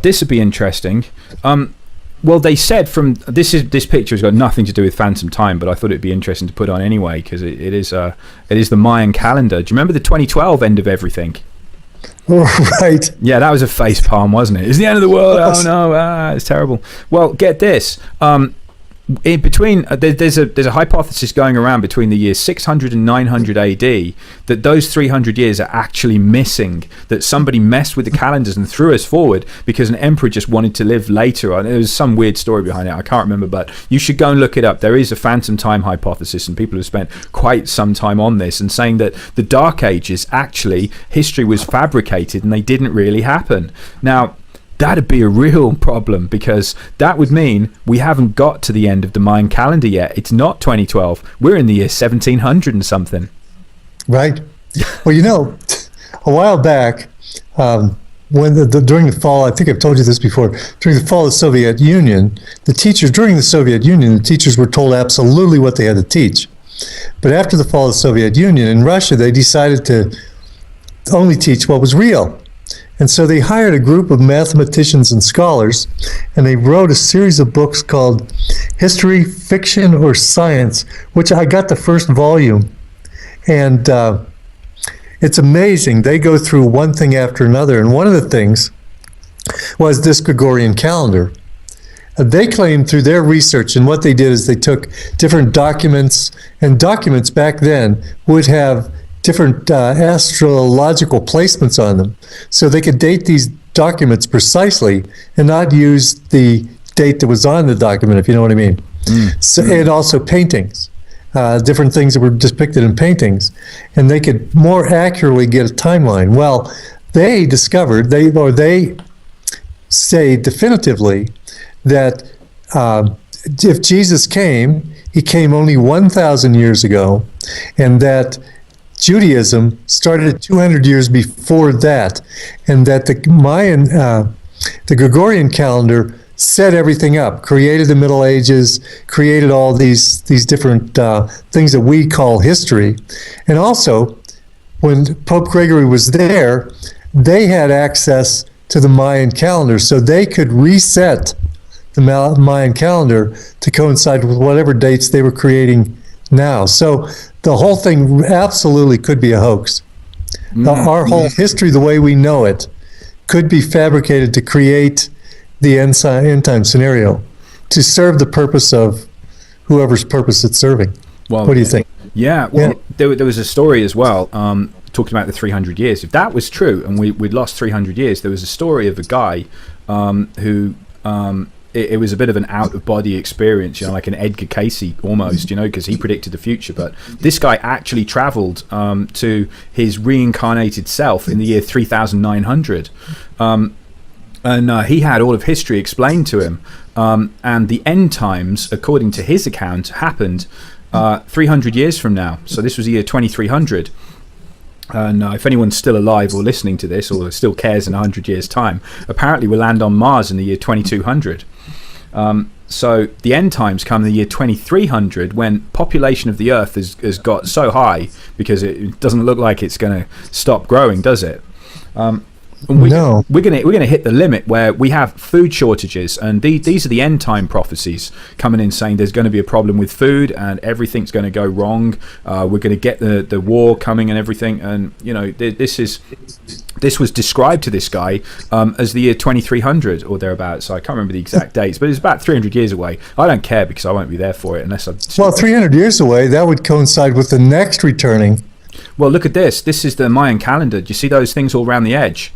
S2: this would be interesting. Well, they said this picture has got nothing to do with phantom time, but I thought it'd be interesting to put on anyway, because it is the Mayan calendar. Do you remember the 2012 end of everything?
S1: Right.
S2: Yeah, that was a face palm, wasn't it? It's the end of the world. Oh no, it's terrible. Well, get this. in between, there's a hypothesis going around between the years 600 and 900 AD that those 300 years are actually missing, that somebody messed with the calendars and threw us forward because an emperor just wanted to live later. There was some weird story behind it, I can't remember, but you should go and look it up. There is a phantom time hypothesis, and people have spent quite some time on this and saying that the Dark Ages, actually history was fabricated and they didn't really happen. Now that'd be a real problem, because that would mean we haven't got to the end of the Mayan calendar yet. It's not 2012. We're in the year 1700 and something.
S1: Right. Well, a while back, when during the fall, I think I've told you this before, during the fall of the Soviet Union, the teachers were told absolutely what they had to teach. But after the fall of the Soviet Union in Russia, they decided to only teach what was real. And so they hired a group of mathematicians and scholars, and they wrote a series of books called History, Fiction, or Science, which I got the first volume. And it's amazing. They go through one thing after another. And one of the things was this Gregorian calendar. They claimed through their research, and what they did is they took different documents, and documents back then would have different astrological placements on them. So they could date these documents precisely and not use the date that was on the document, if you know what I mean. And also paintings, different things that were depicted in paintings. And they could more accurately get a timeline. Well, they discovered, they say definitively that if Jesus came, he came only 1,000 years ago, and that Judaism started 200 years before that, and that the Mayan, the Gregorian calendar set everything up, created the Middle Ages, created all these different things that we call history. And also, when Pope Gregory was there, they had access to the Mayan calendar, so they could reset the Mayan calendar to coincide with whatever dates they were creating now. So the whole thing absolutely could be a hoax. Our whole history, the way we know it, could be fabricated to create the end time scenario to serve the purpose of whoever's purpose it's serving. Well, what do you think?
S2: Yeah, well, there was a story as well, talking about the 300 years. If that was true, and we'd lost 300 years, there was a story of a guy who... It was a bit of an out-of-body experience, like an Edgar Casey almost, because he predicted the future. But this guy actually travelled to his reincarnated self in the year 3900. And he had all of history explained to him. And the end times, according to his account, happened 300 years from now. So this was the year 2300. And if anyone's still alive or listening to this, or still cares in 100 years' time, apparently we'll land on Mars in the year 2200. So the end times come in the year 2300, when population of the Earth has got so high, because it doesn't look like it's going to stop growing, does it?
S1: No.
S2: We're gonna hit the limit where we have food shortages, and these are the end time prophecies coming in saying there's going to be a problem with food and everything's going to go wrong. We're going to get the war coming and everything, and this was described to this guy as the year 2300 or thereabouts. So I can't remember the exact dates, but it's about 300 years away. I don't care because I won't be there for it unless I.
S1: Well, 300 years away, that would coincide with the next returning.
S2: Well, look at this. This is the Mayan calendar. Do you see those things all around the edge?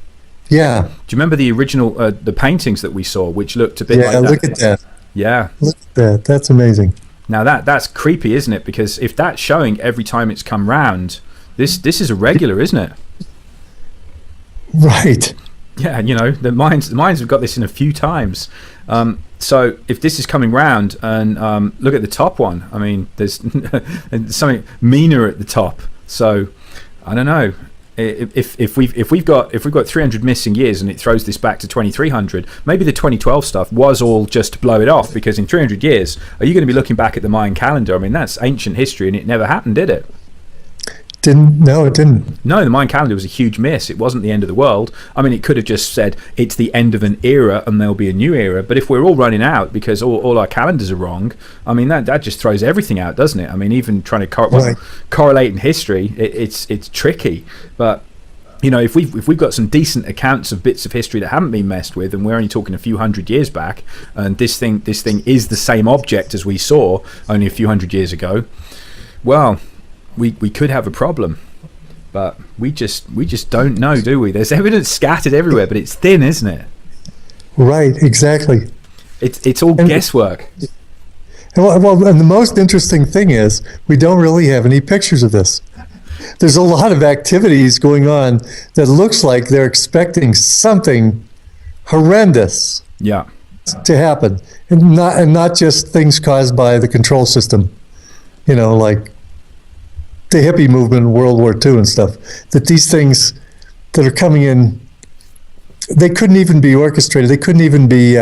S1: Yeah.
S2: Do you remember the original, the paintings that we saw, which looked a bit like that?
S1: Yeah, look at that.
S2: Yeah.
S1: Look at that. That's amazing.
S2: Now that's creepy, isn't it? Because if that's showing every time it's come round, this is irregular, isn't it?
S1: Right.
S2: Yeah, the Mayans have got this in a few times. So if this is coming round, and look at the top one. I mean, there's something meaner at the top. So I don't know. If we've got 300 missing years and it throws this back to 2300, maybe the 2012 stuff was all just to blow it off, because in 300 years, are you going to be looking back at the Mayan calendar? I mean, that's ancient history and it never happened, did it?
S1: No, it didn't.
S2: No, the Mayan calendar was a huge miss. It wasn't the end of the world. I mean, it could have just said it's the end of an era and there'll be a new era. But if we're all running out because all our calendars are wrong, I mean, that just throws everything out, doesn't it? I mean, even trying to correlate in history, it's tricky. But if we've got some decent accounts of bits of history that haven't been messed with, and we're only talking a few hundred years back, and this thing is the same object as we saw only a few hundred years ago, well, we could have a problem. But we just don't know, do we? There's evidence scattered everywhere, but it's thin, isn't it?
S1: Right, exactly.
S2: It's all guesswork.
S1: And the most interesting thing is we don't really have any pictures of this. There's a lot of activities going on that looks like they're expecting something horrendous to happen, and not just things caused by the control system, like the hippie movement in World War II and stuff. That these things that are coming in, they couldn't even be orchestrated. They couldn't even be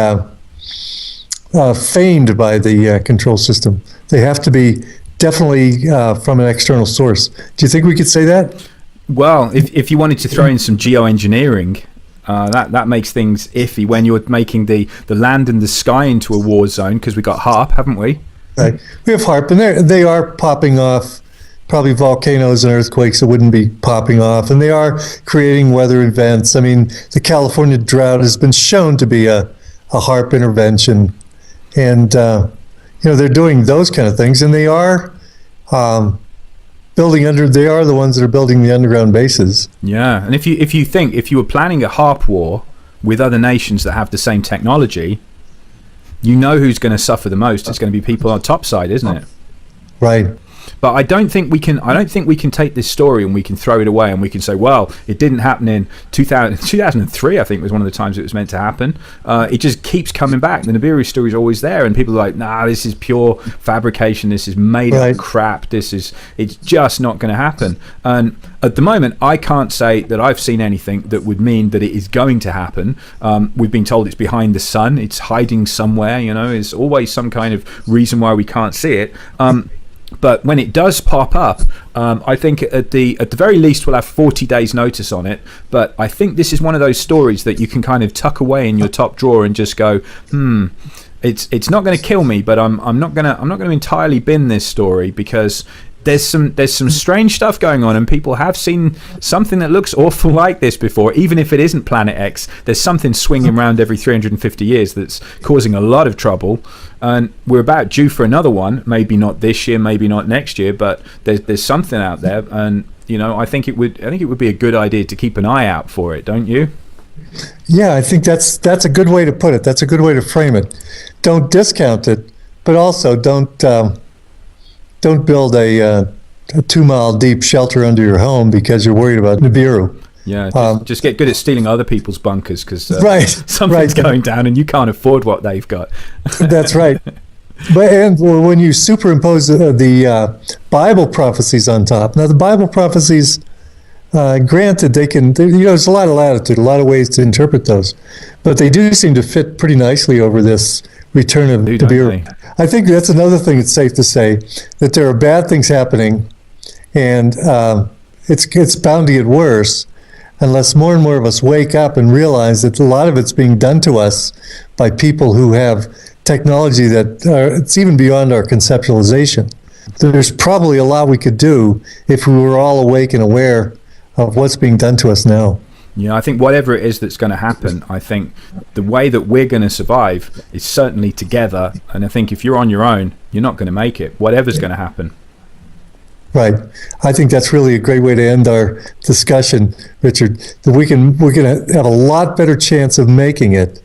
S1: feigned by the control system. They have to be definitely from an external source. Do you think we could say that?
S2: Well, if you wanted to throw in some geoengineering, that makes things iffy when you're making the land and the sky into a war zone, because we got HARP, haven't we?
S1: Right. We have HARP, and they are popping off probably volcanoes and earthquakes that wouldn't be popping off, and they are creating weather events. I mean, the California drought has been shown to be a HARP intervention, and they're doing those kind of things, and they are building they are the ones that are building the underground bases.
S2: Yeah, and if you were planning a HARP war with other nations that have the same technology, who's going to suffer the most. It's going to be people on top side, isn't it?
S1: Right.
S2: But I don't think we can take this story and we can throw it away and we can say, well, it didn't happen in 2003, I think was one of the times it was meant to happen. It just keeps coming back. The Nibiru story is always there, and people are like, nah, this is pure fabrication. This is made up crap. It's just not going to happen. And at the moment, I can't say that I've seen anything that would mean that it is going to happen. We've been told it's behind the sun. It's hiding somewhere, There's always some kind of reason why we can't see it. But when it does pop up, I think at the very least we'll have 40 days notice on it. But I think this is one of those stories that you can kind of tuck away in your top drawer and just go, it's not going to kill me, but I'm not going to entirely bin this story, because there's some strange stuff going on, and people have seen something that looks awful like this before. Even if it isn't Planet X, there's something swinging around every 350 years that's causing a lot of trouble, and we're about due for another one. Maybe not this year, maybe not next year, but there's something out there, and I think it would be a good idea to keep an eye out for it, don't you?
S1: Yeah, I think that's a good way to put it. That's a good way to frame it. Don't discount it, but also don't build a 2-mile deep shelter under your home because you're worried about Nibiru.
S2: Yeah, just get good at stealing other people's bunkers, because something's
S1: right.
S2: going down and you can't afford what they've got.
S1: That's right. But when you superimpose the Bible prophecies on top, now the Bible prophecies, granted, there's a lot of latitude, a lot of ways to interpret those, but they do seem to fit pretty nicely over this return of Nibiru. I think that's another thing it's safe to say, that there are bad things happening, and it's bound to get worse unless more and more of us wake up and realize that a lot of it's being done to us by people who have technology that it's even beyond our conceptualization. There's probably a lot we could do if we were all awake and aware of what's being done to us now.
S2: Yeah, I think whatever it is that's going to happen, I think the way that we're going to survive is certainly together. And I think if you're on your own, you're not going to make it, whatever's going to happen.
S1: Right. I think that's really a great way to end our discussion, Richard, that we're going to have a lot better chance of making it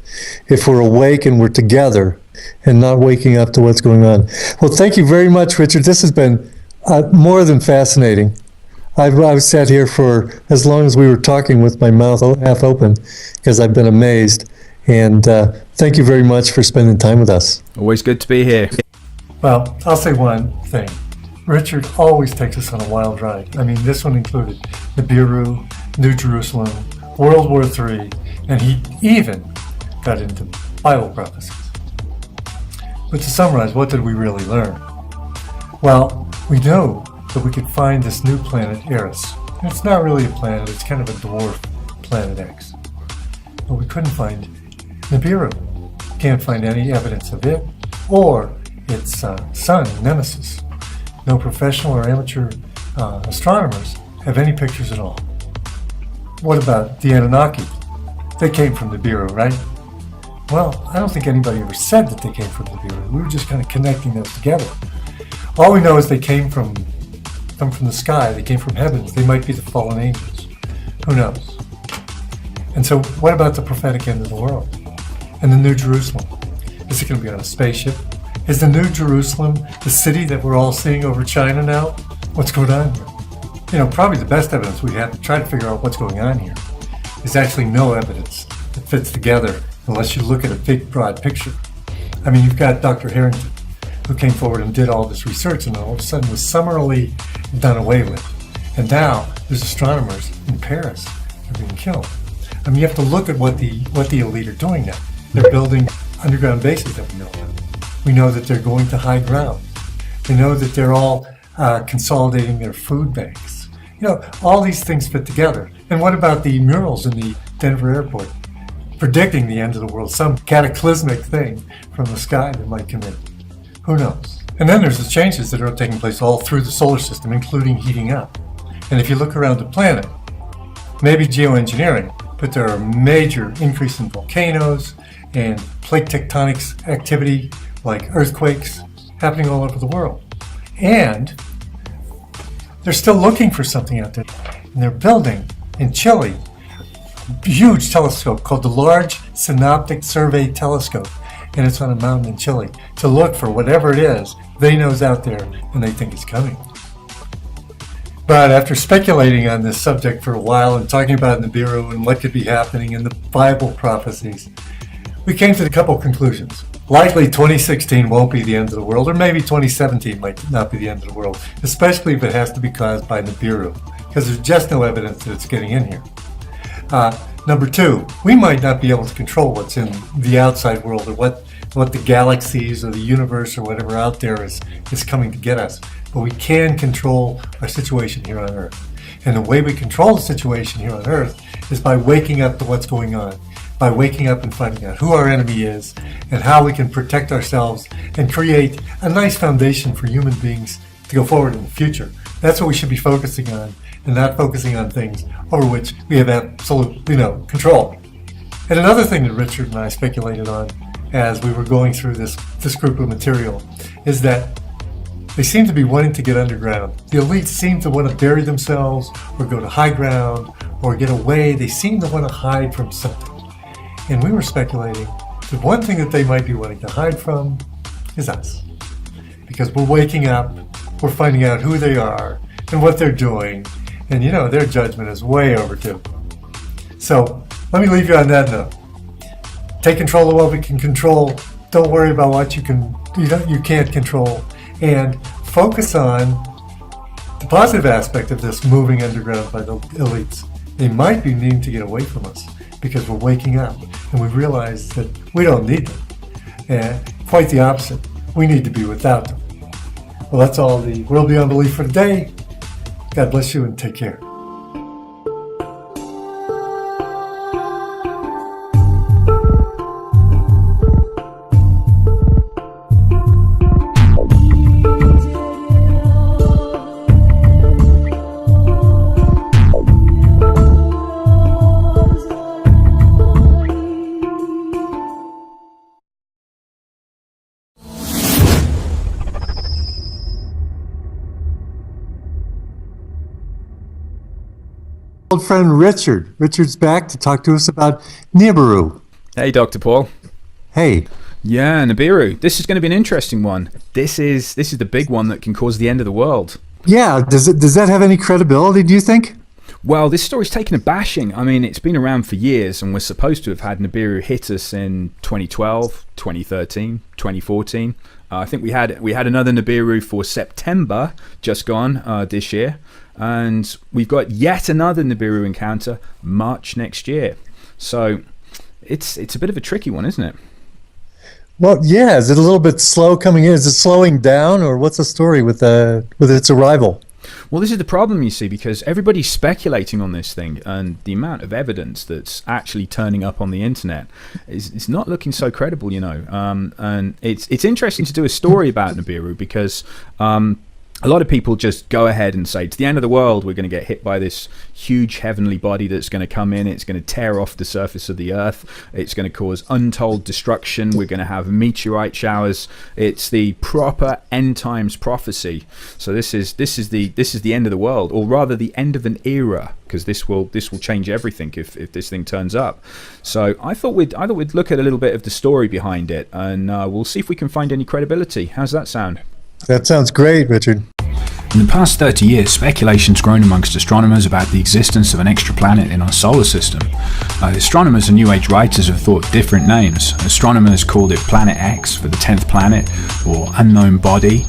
S1: if we're awake and we're together and not waking up to what's going on. Well, thank you very much, Richard. This has been more than fascinating. I've sat here for as long as we were talking with my mouth half open, because I've been amazed. And thank you very much for spending time with us.
S2: Always good to be here.
S1: Well, I'll say one thing. Richard always takes us on a wild ride. I mean, this one included Nibiru, New Jerusalem, World War III, and he even got into Bible prophecies. But to summarize, what did we really learn? Well, we know that we could find this new planet, Eris. It's not really a planet, it's kind of a dwarf Planet X. But we couldn't find Nibiru. Can't find any evidence of it or its sun, Nemesis. No professional or amateur astronomers have any pictures at all. what about the Anunnaki? They came from Nibiru, right? Well, I don't think anybody ever said that they came from Nibiru. We were just kind of connecting those together. All we know is they came from the sky. They came from heavens. They might be the fallen angels. Who knows? And so what about the prophetic end of the world and the New Jerusalem? Is it going to be on a spaceship? Is the New Jerusalem the city that we're all seeing over China now? What's going on here? You know, probably the best evidence we have to try to figure out what's going on here is actually no evidence that fits together unless you look at a big, broad picture. I mean, you've got Dr. Harrington, who came forward and did all this research and all of a sudden was summarily done away with. And now there's astronomers in Paris that are being killed. I mean, you have to look at what the elite are doing now. They're building underground bases that we know of. We know that they're going to high ground. We know that they're all consolidating their food banks. You know, all these things fit together. And what about the murals in the Denver airport predicting the end of the world, some cataclysmic thing from the sky that might come in? Who knows? And then there's the changes that are taking place all through the solar system, including heating up. And if you look around the planet, maybe geoengineering, but there are major increase in volcanoes and plate tectonics activity like earthquakes happening all over the world. And they're still looking for something out there. And they're building in Chile a huge telescope called the Large Synoptic Survey Telescope. And it's on a mountain in Chile to look for whatever it is they know is out there and they think is coming. But after speculating on this subject for a while and talking about Nibiru and what could be happening in the Bible prophecies, we came to a couple conclusions. Likely 2016 won't be the end of the world, or maybe 2017 might not be the end of the world, especially if it has to be caused by Nibiru, because there's just no evidence that it's getting in here. Number two, we might not be able to control what's in the outside world or what the galaxies or the universe or whatever out there is coming to get us. But we can control our situation here on Earth. And the way we control the situation here on Earth is by waking up to what's going on, by waking up and finding out who our enemy is and how we can protect ourselves and create a nice foundation for human beings to go forward in the future. That's what we should be focusing on, and not focusing on things over which we have absolute, control. And another thing that Richard and I speculated on as we were going through this group of material is that they seem to be wanting to get underground. The elites seem to want to bury themselves or go to high ground or get away. They seem to want to hide from something. And we were speculating that one thing that they might be wanting to hide from is us. Because we're waking up, we're finding out who they are and what they're doing, and their judgment is way overdue. So let me leave you on that note. Take control of what we can control. Don't worry about what you can't control, and focus on the positive aspect of this moving underground by the elites. They might be needing to get away from us because we're waking up and we realize that we don't need them. And quite the opposite. We need to be without them. Well, that's all the World Beyond Belief for today. God bless you and take care. Old friend Richard. Richard's back to talk to us about Nibiru.
S2: Hey, Dr. Paul.
S1: Hey.
S2: Yeah, Nibiru. This is going to be an interesting one. This is the big one that can cause the end of the world.
S1: Yeah. Does that have any credibility, do you think?
S2: Well, this story's taken a bashing. I mean, it's been around for years, and we're supposed to have had Nibiru hit us in 2012, 2013, 2014. I think we had another Nibiru for September, just gone this year. And we've got yet another Nibiru encounter March next year. So it's a bit of a tricky one, isn't it?
S1: Well, yeah. Is it a little bit slow coming in? Is it slowing down, or what's the story with its arrival?
S2: Well, this is the problem, you see, because everybody's speculating on this thing, and the amount of evidence that's actually turning up on the internet is not looking so credible, And it's interesting to do a story about Nibiru because a lot of people just go ahead and say, to the end of the world, we're going to get hit by this huge heavenly body that's going to come in. It's going to tear off the surface of the earth. It's going to cause untold destruction. We're going to have meteorite showers. It's the proper end times prophecy. So this is the end of the world, or rather the end of an era, because this will change everything if this thing turns up. So I thought we'd look at a little bit of the story behind it, and we'll see if we can find any credibility. How's that sound?
S1: That sounds great, Richard.
S3: In the past 30 years, speculation's grown amongst astronomers about the existence of an extra planet in our solar system. Astronomers and New Age writers have thought different names. Astronomers called it Planet X for the 10th planet, or unknown body.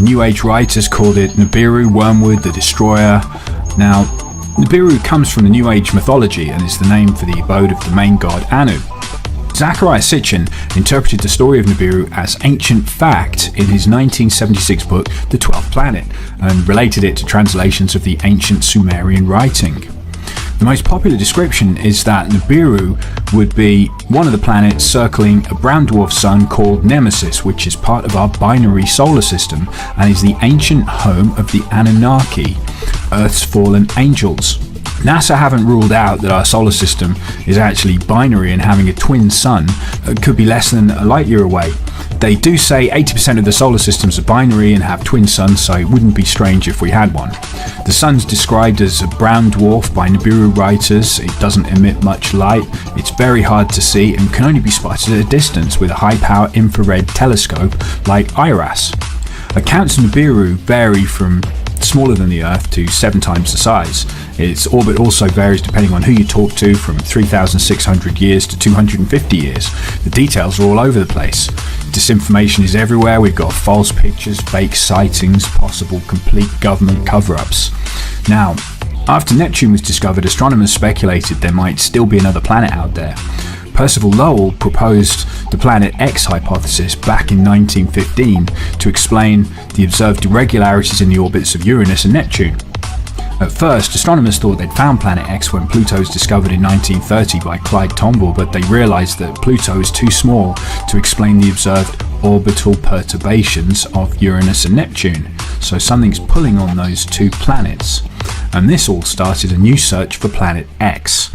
S3: New Age writers called it Nibiru, Wormwood, the destroyer. Now, Nibiru comes from the New Age mythology and is the name for the abode of the main god Anu. Zachariah Sitchin interpreted the story of Nibiru as ancient fact in his 1976 book The 12th Planet, and related it to translations of the ancient Sumerian writing. The most popular description is that Nibiru would be one of the planets circling a brown dwarf sun called Nemesis, which is part of our binary solar system and is the ancient home of the Anunnaki, Earth's fallen angels. NASA haven't ruled out that our solar system is actually binary and having a twin sun could be less than a light year away. They do say 80% of the solar systems are binary and have twin suns, so it wouldn't be strange if we had one. The sun's described as a brown dwarf by Nibiru writers. It doesn't emit much light, it's very hard to see, and can only be spotted at a distance with a high-power infrared telescope like IRAS. Accounts of Nibiru vary from smaller than the Earth to 7 times the size. Its orbit also varies depending on who you talk to, from 3,600 years to 250 years. The details are all over the place. Disinformation is everywhere. We've got false pictures, fake sightings, possible complete government cover-ups. Now, after Neptune was discovered, astronomers speculated there might still be another planet out there. Percival Lowell proposed the Planet X hypothesis back in 1915 to explain the observed irregularities in the orbits of Uranus and Neptune. At first, astronomers thought they'd found Planet X when Pluto was discovered in 1930 by Clyde Tombaugh, but they realised that Pluto is too small to explain the observed orbital perturbations of Uranus and Neptune, so something's pulling on those two planets. And this all started a new search for Planet X.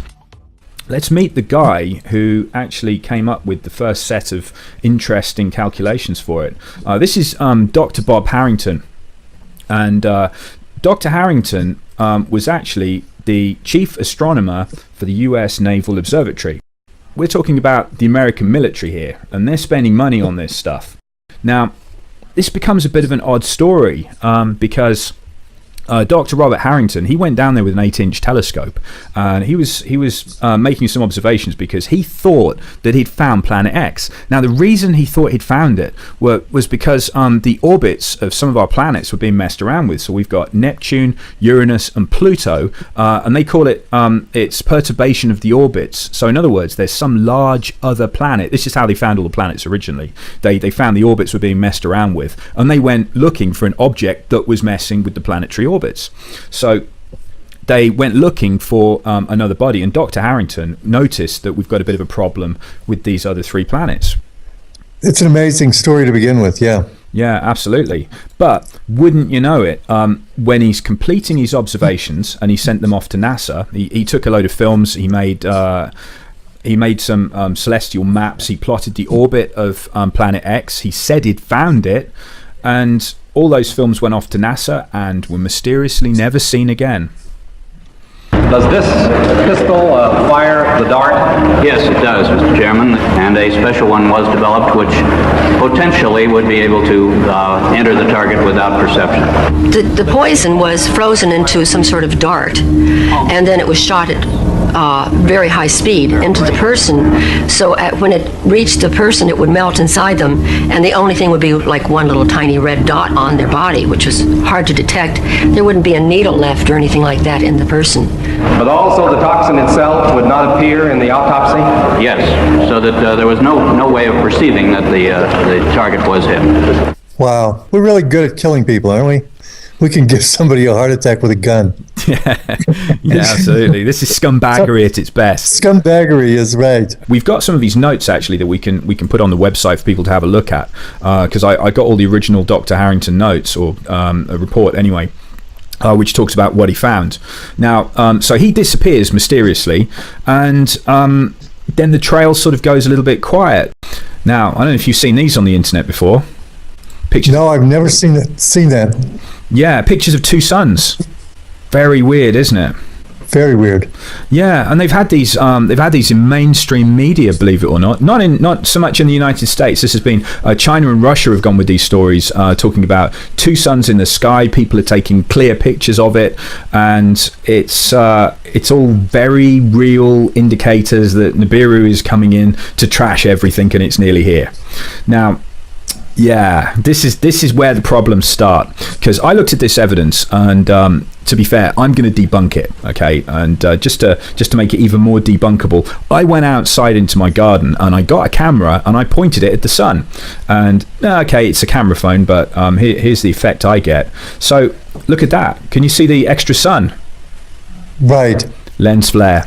S2: Let's meet the guy who actually came up with the first set of interesting calculations for it. This is Dr. Bob Harrington. And Dr. Harrington was actually the chief astronomer for the US Naval Observatory. We're talking about the American military here, and they're spending money on this stuff. Now, this becomes a bit of an odd story because Dr. Robert Harrington, he went down there with an 8-inch telescope, and he was making some observations because he thought that he'd found Planet X. Now, the reason he thought he'd found it was because the orbits of some of our planets were being messed around with. So we've got Neptune, Uranus, and Pluto, and they call it it's perturbation of the orbits. So in other words, there's some large other planet. This is how they found all the planets originally. They found the orbits were being messed around with, and they went looking for an object that was messing with the planetary orbits. So they went looking for another body, and Dr. Harrington noticed that we've got a bit of a problem with these other 3 planets.
S1: It's an amazing story to begin with, yeah.
S2: Yeah, absolutely. But wouldn't you know it, when he's completing his observations and he sent them off to NASA, he took a load of films, he made some celestial maps, he plotted the orbit of Planet X, he said he'd found it, and all those films went off to NASA and were mysteriously never seen again.
S4: Does this pistol fire the dart?
S5: Yes, it does, Mr. Chairman, and a special one was developed which potentially would be able to enter the target without perception.
S6: The poison was frozen into some sort of dart, and then it was shot at very high speed into the person. So when it reached the person, it would melt inside them, and the only thing would be like one little tiny red dot on their body, which was hard to detect. There wouldn't be a needle left or anything like that in the person.
S4: But also the toxin itself would not appear in the autopsy?
S5: Yes, so that there was no way of perceiving that the target was hit.
S1: Wow. We're really good at killing people, aren't we? we can give somebody a heart attack with a gun.
S2: Yeah, absolutely. This is scumbaggery at its best.
S1: Scumbaggery is right.
S2: We've got some of these notes actually that we can put on the website for people to have a look at, because I got all the original Dr. Harrington notes, or a report anyway, which talks about what he found. Now, so he disappears mysteriously, and then the trail sort of goes a little bit quiet. Now, I don't know if you've seen these on the internet before. Pictures.
S1: No, I've never seen that.
S2: Yeah, pictures of two suns. Very weird, isn't it?
S1: Very weird.
S2: Yeah, and they've had these in mainstream media, believe it or not. Not so much in the United States. This has been China and Russia have gone with these stories, talking about two suns in the sky. People are taking clear pictures of it, and it's all very real indicators that Nibiru is coming in to trash everything, and it's nearly here. Now, yeah, this is where the problems start, because I looked at this evidence, and to be fair, I'm going to debunk it, okay? And just to make it even more debunkable, I went outside into my garden and I got a camera and I pointed it at the sun. And okay, it's a camera phone, but here's the effect I get. So look at that. Can you see the extra sun?
S1: Right.
S2: Lens flare.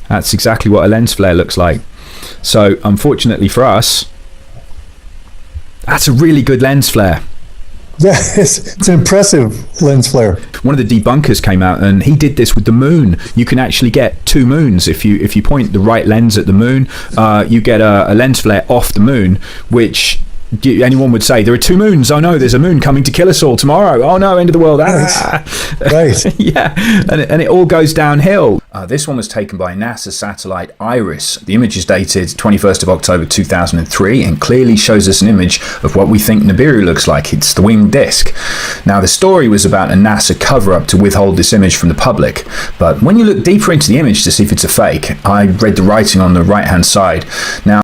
S2: That's exactly what a lens flare looks like. So unfortunately for us, that's a really good lens flare.
S1: Yeah, it's an impressive lens flare.
S2: One of the debunkers came out and he did this with the moon. You can actually get two moons if you point the right lens at the moon. You get a lens flare off the moon, which anyone would say there are two moons. Oh no, there's a moon coming to kill us all tomorrow. Oh no, end of the world.
S1: Right.
S2: Yeah, and it all goes downhill. This one was taken by NASA satellite IRIS. The image is dated 21st of October 2003 and clearly shows us an image of what we think Nibiru looks like. It's the winged disc. Now, the story was about a NASA cover-up to withhold this image from the public, but when you look deeper into the image to see if it's a fake, I read the writing on the right-hand side. Now,